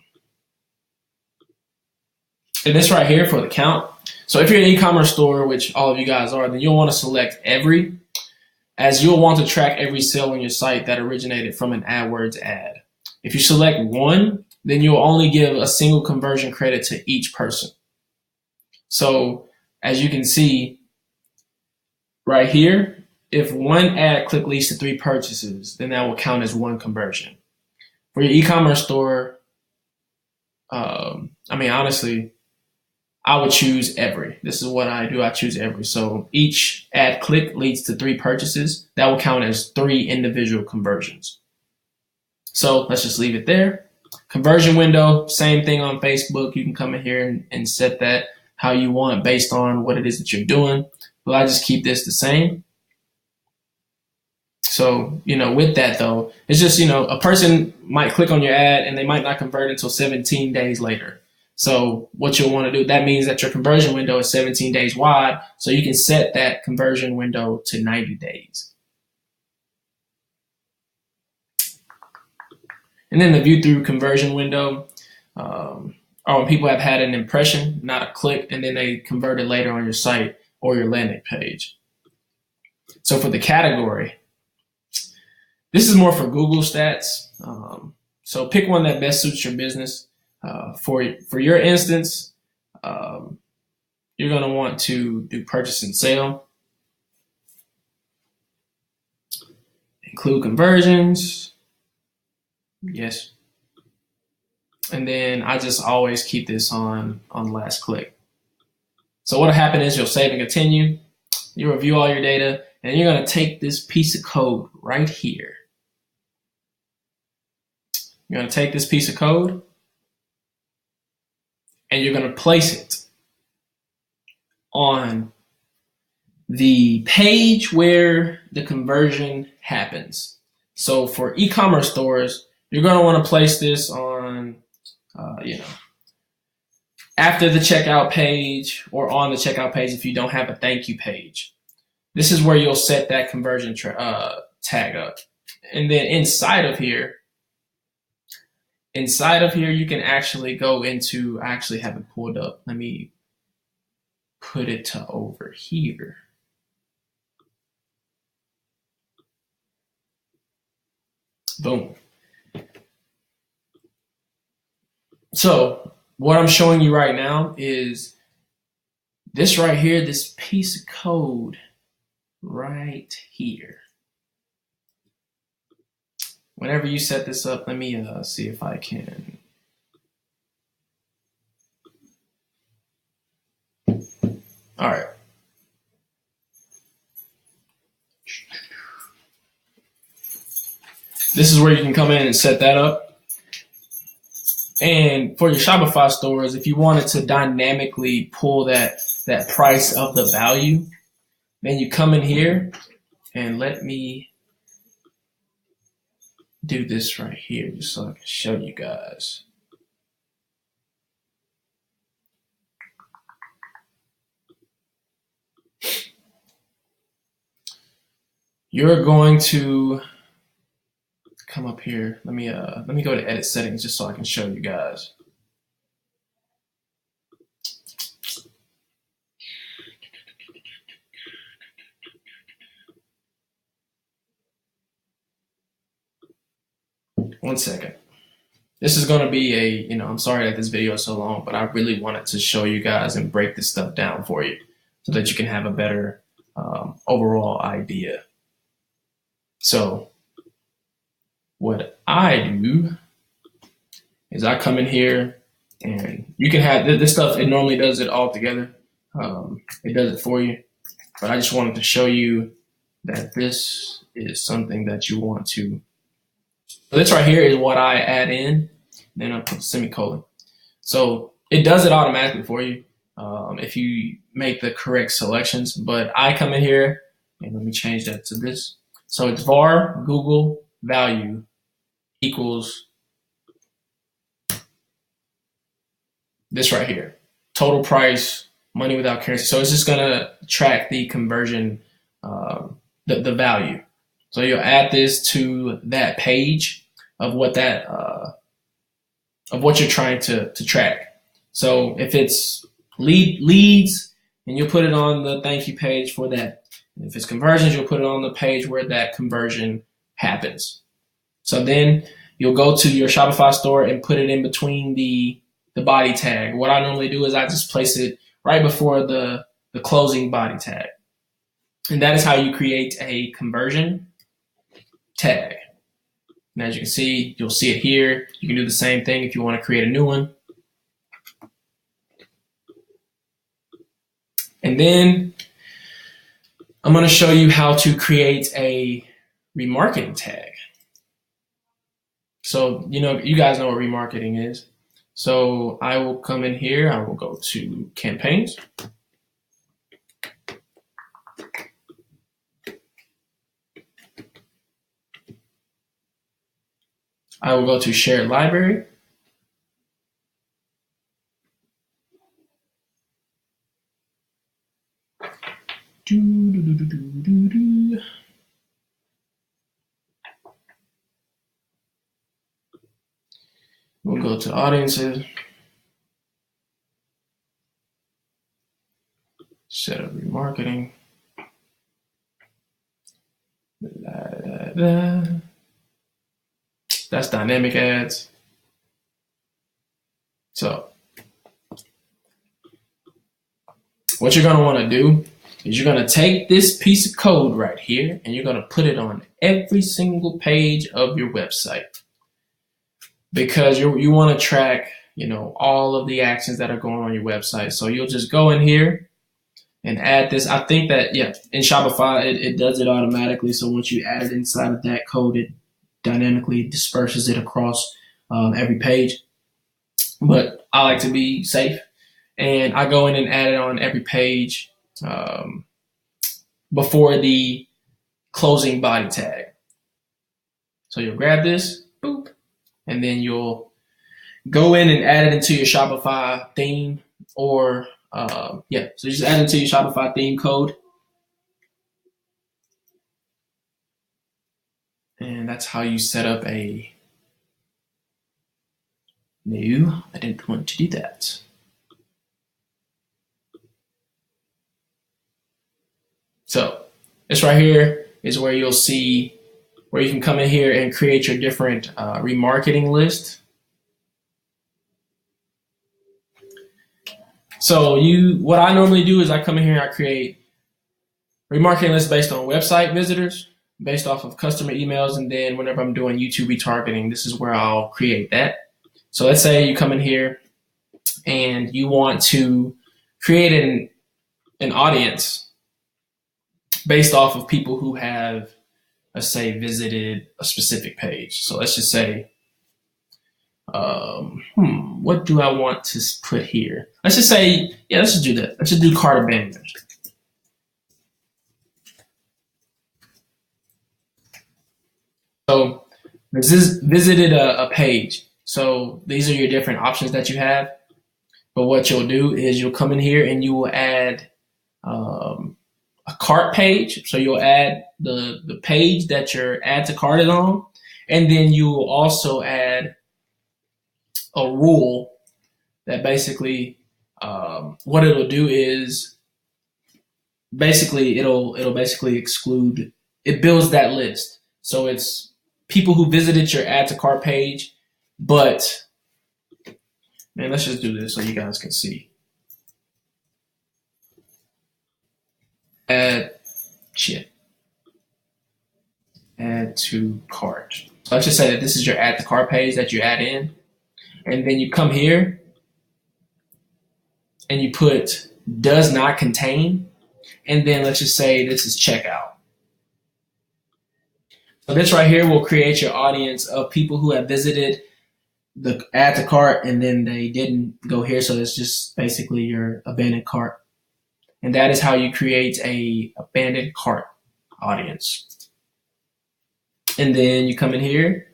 this right here for the count. So if you're an e-commerce store, which all of you guys are, then you'll want to select every, as you'll want to track every sale on your site that originated from an AdWords ad. If you select one, then you'll only give a single conversion credit to each person. So as you can see right here, if one ad click leads to 3 purchases, then that will count as 1 conversion. For your e-commerce store, honestly, I would choose every. This is what I do. I choose every. So each ad click leads to 3 purchases. That will count as 3 individual conversions. So let's just leave it there. Conversion window, same thing on Facebook. You can come in here and set that how you want based on what it is that you're doing. But I just keep this the same. So, with that though, it's just, a person might click on your ad and they might not convert until 17 days later. So what you'll want to do, that means that your conversion window is 17 days wide. So you can set that conversion window to 90 days. And then the view through conversion window, or when people have had an impression, not a click, and then they converted later on your site or your landing page. So for the category, this is more for Google stats. So pick one that best suits your business. For your instance, you're going to want to do purchase and sale. Include conversions. Yes. And then I just always keep this on last click. So what'll happen is you'll save and continue. You review all your data, and you're going to take this piece of code right here. You're going to take this piece of code and you're going to place it on the page where the conversion happens. So for e-commerce stores, you're going to want to place this on, after the checkout page or on the checkout page if you don't have a thank you page. This is where you'll set that conversion tag up. And then inside of here, you can actually go into, I actually have it pulled up. Let me put it to over here. Boom. So what I'm showing you right now is this right here, this piece of code right here. Whenever you set this up, let me see if I can. All right. This is where you can come in and set that up. And for your Shopify stores, if you wanted to dynamically pull that that price of the value. Then you come in here and let me do this right here just so I can show you guys. You're going to come up here. Let me go to edit settings just so I can show you guys. One second. This is going to be I'm sorry that this video is so long, but I really wanted to show you guys and break this stuff down for you so that you can have a better overall idea. So what I do is I come in here, and you can have this stuff. It normally does it all together. It does it for you, but I just wanted to show you that this is something that you want to. So this right here is what I add in, then I put a semicolon. So it does it automatically for you if you make the correct selections. But I come in here, and let me change that to this. So it's var Google value equals this right here, total price, money without currency. So it's just gonna track the conversion, the value. So you'll add this to that page of what that of what you're trying to track. So if it's leads, and you'll put it on the thank you page for that. And if it's conversions, you'll put it on the page where that conversion happens. So then you'll go to your Shopify store and put it in between the body tag. What I normally do is I just place it right before the closing body tag. And that is how you create a conversion tag. And as you can see, you'll see it here. You can do the same thing if you want to create a new one. And then I'm going to show you how to create a remarketing tag. So, you guys know what remarketing is. So I will come in here. I will go to campaigns. I will go to shared library. We'll go to audiences. Set up remarketing. That's dynamic ads. So what you're going to want to do is you're going to take this piece of code right here, and you're going to put it on every single page of your website, because you want to track, all of the actions that are going on your website. So you'll just go in here and add this. I think that, in Shopify, it does it automatically. So once you add it inside of that code, it dynamically disperses it across every page. But I like to be safe, and I go in and add it on every page before the closing body tag. So you'll grab this, boop, and then you'll go in and add it into your Shopify theme, or so just add it into your Shopify theme code. And that's how you set up a new. I didn't want to do that. So this right here is where you'll see where you can come in here and create your different remarketing list. So what I normally do is I come in here and I create remarketing lists based on website visitors, based off of customer emails, and then whenever I'm doing YouTube retargeting, this is where I'll create that. So let's say you come in here and you want to create an audience based off of people who have, let's say, visited a specific page. So let's just say What do I want to put here? Let's just say, yeah, let's just do that. Let's just do cart abandonment. So this is visited a page. So these are your different options that you have. But what you'll do is you'll come in here and you will add a cart page. So you'll add the page that your add to cart is on. And then you will also add a rule that basically what it'll do is basically it'll basically exclude, it builds that list. So it's people who visited your add to cart page, but man, let's just do this so you guys can see. Add to cart. So let's just say that this is your add to cart page that you add in, and then you come here and you put does not contain, and then let's just say this is checkout. So this right here will create your audience of people who have visited the add to cart and then they didn't go here. So it's just basically your abandoned cart. And that is how you create a abandoned cart audience. And then you come in here,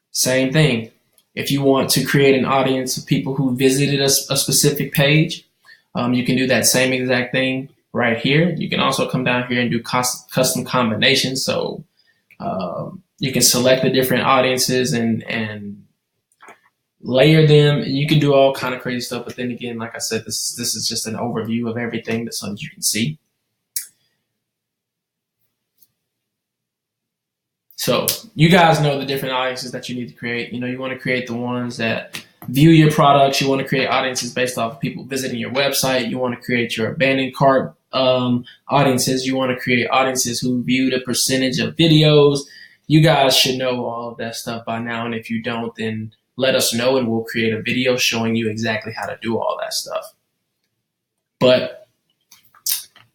same thing. If you want to create an audience of people who visited a specific page, you can do that same exact thing right here. You can also come down here and do custom combinations. So you can select the different audiences and layer them. You can do all kind of crazy stuff. But then again, like I said, this is just an overview of everything so that you can see. So you guys know the different audiences that you need to create. You know, you want to create the ones that view your products. You want to create audiences based off of people visiting your website. You want to create your abandoned cart audiences. You want to create audiences who view the percentage of videos. You guys should know all of that stuff by now. And if you don't, then let us know and we'll create a video showing you exactly how to do all that stuff. But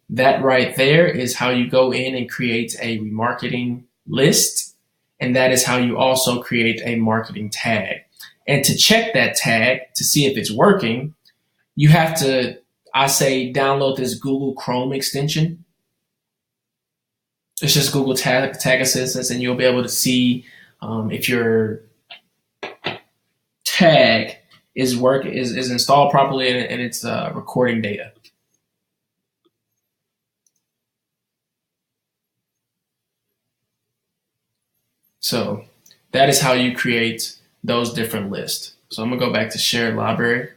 that right there is how you go in and create a remarketing list. And that is how you also create a marketing tag. And to check that tag to see if it's working, you have to, I say, download this Google Chrome extension. It's just Google Tag Assistant, and you'll be able to see if your tag is installed properly and it's recording data. So that is how you create those different lists. So I'm gonna go back to shared library.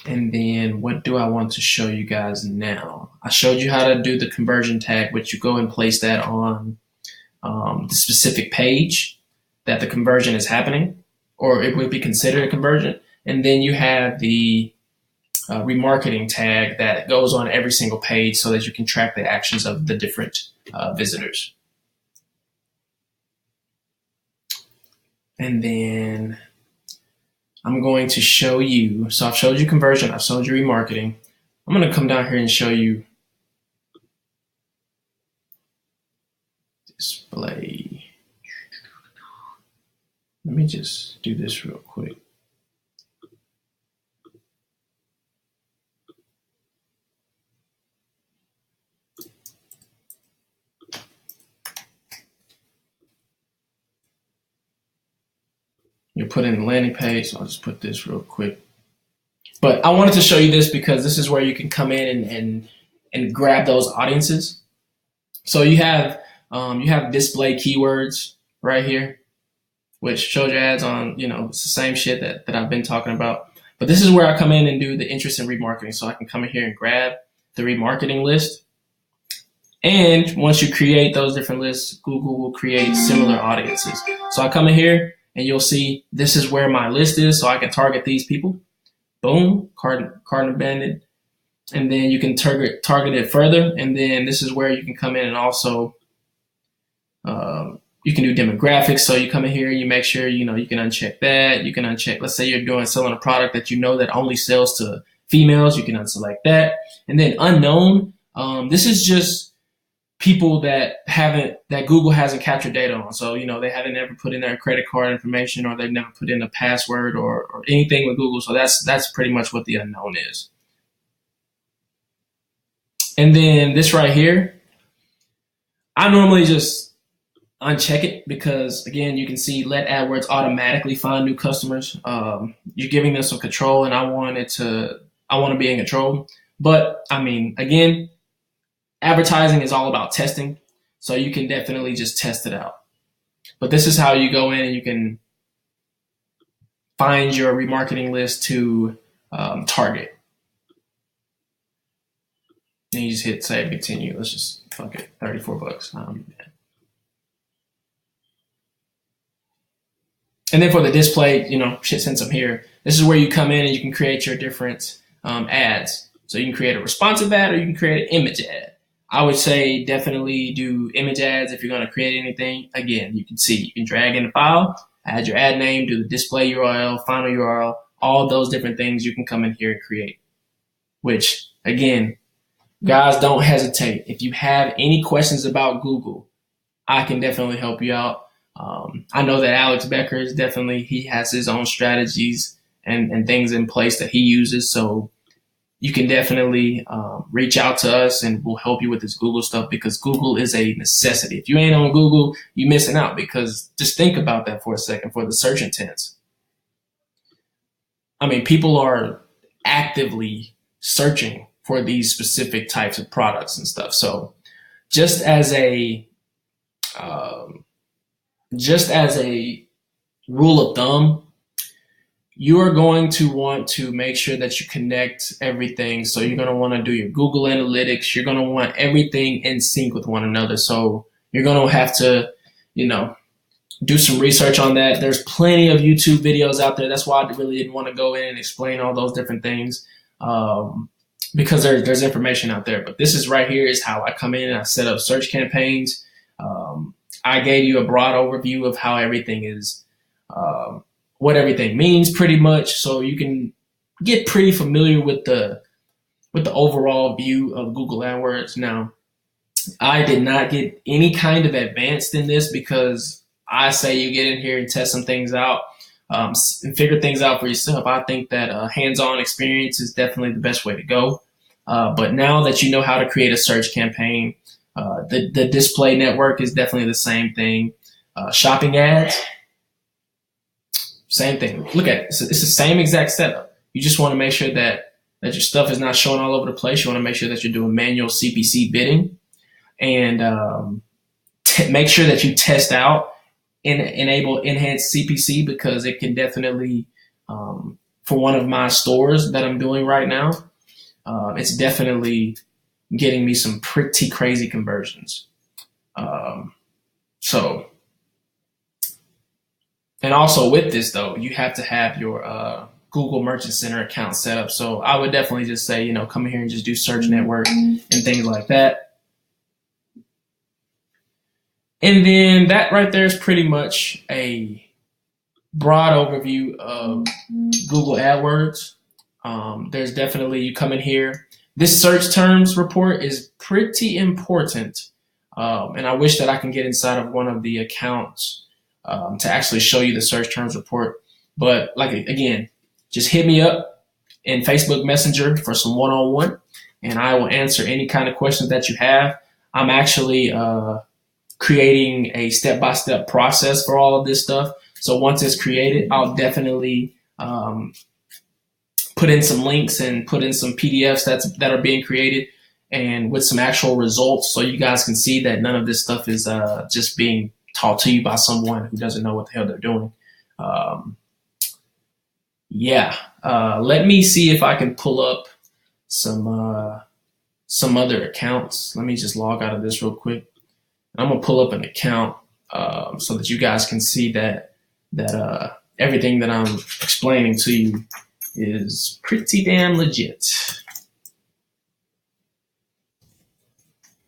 And then what do I want to show you guys now? I showed you how to do the conversion tag, which you go and place that on the specific page that the conversion is happening, or it would be considered a conversion. And then you have the remarketing tag that goes on every single page so that you can track the actions of the different visitors. And then I'm going to show you, so I've showed you conversion, I've showed you remarketing. I'm going to come down here and show you display. Let me just do this real quick. You put in the landing page, so I'll just put this real quick. But I wanted to show you this because this is where you can come in and grab those audiences. So you have display keywords right here, which shows your ads on, it's the same shit that I've been talking about. But this is where I come in and do the interest in remarketing. So I can come in here and grab the remarketing list. And once you create those different lists, Google will create similar audiences. So I come in here and you'll see this is where my list is, so I can target these people. Boom, cart abandoned. And then you can target it further. And then this is where you can come in and also you can do demographics. So you come in here, you make sure you can uncheck that. You can uncheck. Let's say you're selling a product that that only sells to females. You can unselect that. And then unknown. This is just people that Google hasn't captured data on. So, they haven't ever put in their credit card information, or they've never put in a password or anything with Google. So that's pretty much what the unknown is. And then this right here, I normally just uncheck it because, again, you can see let AdWords automatically find new customers. You're giving them some control, and I want to be in control. But I mean, again, advertising is all about testing, so you can definitely just test it out. But this is how you go in and you can find your remarketing list to target. And you just hit save, continue. Let's just fuck it, $34. And then for the display, since I'm here, this is where you come in and you can create your different ads. So you can create a responsive ad or you can create an image ad. I would say definitely do image ads if you're going to create anything. Again, you can see, you can drag in the file, add your ad name, do the display URL, final URL, all those different things you can come in here and create. Which, again, guys, don't hesitate. If you have any questions about Google, I can definitely help you out. I know that Alex Becker he has his own strategies and things in place that he uses. So you can definitely reach out to us and we'll help you with this Google stuff, because Google is a necessity. If you ain't on Google, you're missing out, because just think about that for a second for the search intents. I mean, people are actively searching for these specific types of products and stuff. So just as a rule of thumb, you are going to want to make sure that you connect everything. So you're going to want to do your Google Analytics. You're going to want everything in sync with one another. So you're going to have to, do some research on that. There's plenty of YouTube videos out there. That's why I really didn't want to go in and explain all those different things, because there's information out there. But this is right here is how I come in and I set up search campaigns. I gave you a broad overview of how everything is, what everything means pretty much, so you can get pretty familiar with the overall view of Google AdWords. Now, I did not get any kind of advanced in this because I say you get in here and test some things out, and figure things out for yourself. I think that hands-on experience is definitely the best way to go. But now that you know how to create a search campaign, the display network is definitely the same thing. Shopping ads, same thing. Look at it. It's the same exact setup. You just want to make sure that your stuff is not showing all over the place. You want to make sure that you're doing manual CPC bidding, and make sure that you test out and enable enhanced CPC, because it can definitely, for one of my stores that I'm doing right now, it's definitely getting me some pretty crazy conversions. And also with this though, you have to have your Google Merchant Center account set up. So I would definitely just say, come in here and just do search network and things like that. And then that right there is pretty much a broad overview of Google AdWords. There's definitely, you come in here. This search terms report is pretty important. And I wish that I can get inside of one of the accounts to actually show you the search terms report. But again, just hit me up in Facebook Messenger for some one-on-one, and I will answer any kind of questions that you have. I'm actually creating a step-by-step process for all of this stuff. So once it's created, I'll definitely put in some links and put in some PDFs that are being created, and with some actual results, so you guys can see that none of this stuff is just being taught to you by someone who doesn't know what the hell they're doing. Let me see if I can pull up some other accounts. Let me just log out of this real quick. I'm gonna pull up an account so that you guys can see that everything that I'm explaining to you is pretty damn legit.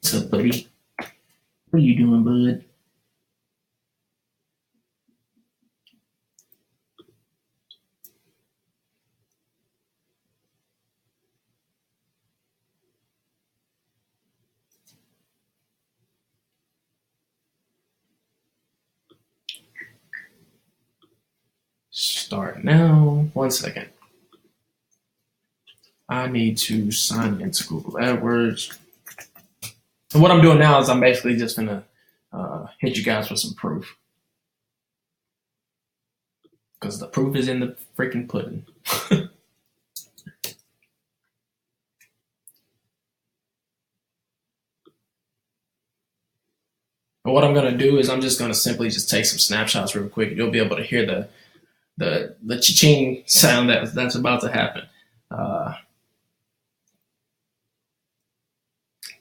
What's up, buddy? What are you doing, bud? start now. 1 second. I need to sign into Google AdWords. And what I'm doing now is I'm basically just gonna hit you guys with some proof. Because the proof is in the freaking pudding. And what I'm gonna do is I'm just gonna simply just take some snapshots real quick. You'll be able to hear the cha-ching sound that's about to happen.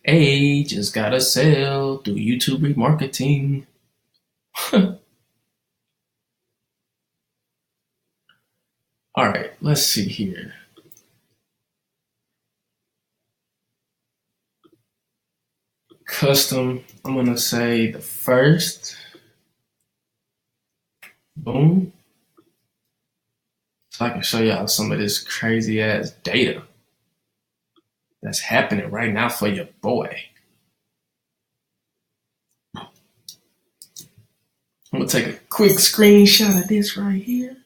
Hey, just got a sale through YouTube remarketing. All right, let's see here. Custom, I'm gonna say the first. Boom. So I can show y'all some of this crazy ass data that's happening right now for your boy. I'm gonna take a quick screenshot of this right here.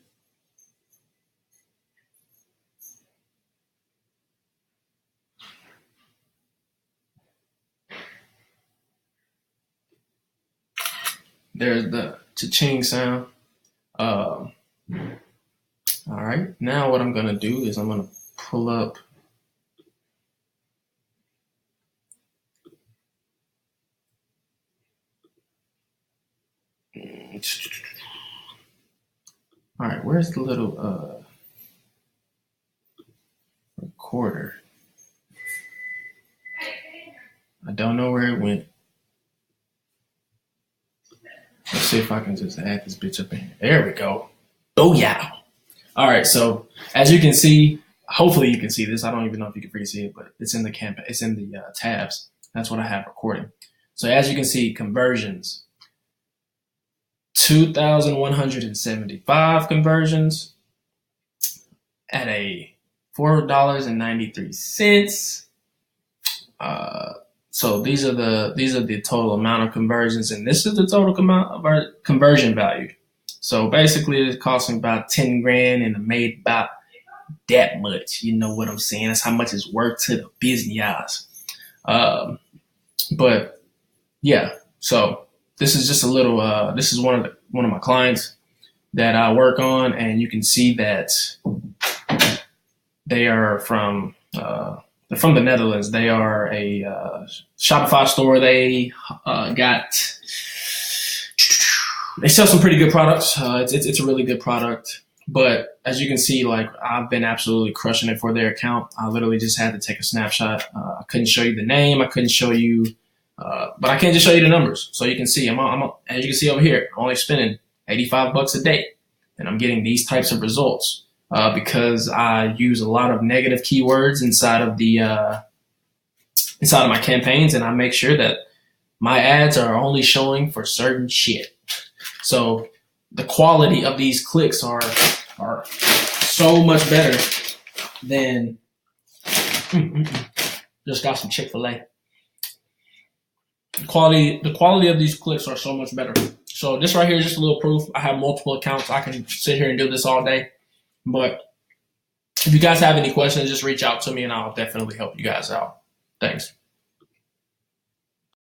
There's the cha-ching sound. All right, now what I'm gonna do is I'm gonna pull up. All right, where's the little recorder? I don't know where it went. Let's see if I can just add this bitch up in here. There we go. Oh yeah. All right, so as you can see, hopefully you can see this. I don't even know if you can freaking see it, but it's in the it's in the tabs. That's what I have recording. So as you can see, conversions. 2,175 conversions at a $4.93. So these are the total amount of conversions, and this is the total amount of our conversion value. So basically, it's costing about 10 grand, and it made about that much. You know what I'm saying? That's how much it's worth to the business. But yeah, so this is just a little. This is one of my clients that I work on, and you can see that they are from. They're from the Netherlands. They are a Shopify store. They sell some pretty good products. It's a really good product. But as you can see, like I've been absolutely crushing it for their account. I literally just had to take a snapshot. I couldn't show you the name. I couldn't show you, but I can just show you the numbers. So you can see, as you can see over here, I'm only spending $85 a day, and I'm getting these types of results. Because I use a lot of negative keywords inside of my campaigns, and I make sure that my ads are only showing for certain shit. So the quality of these clicks are so much better than just got some Chick-fil-A. The quality of these clicks are so much better. So this right here is just a little proof. I have multiple accounts. I can sit here and do this all day. But if you guys have any questions, just reach out to me and I'll definitely help you guys out. Thanks.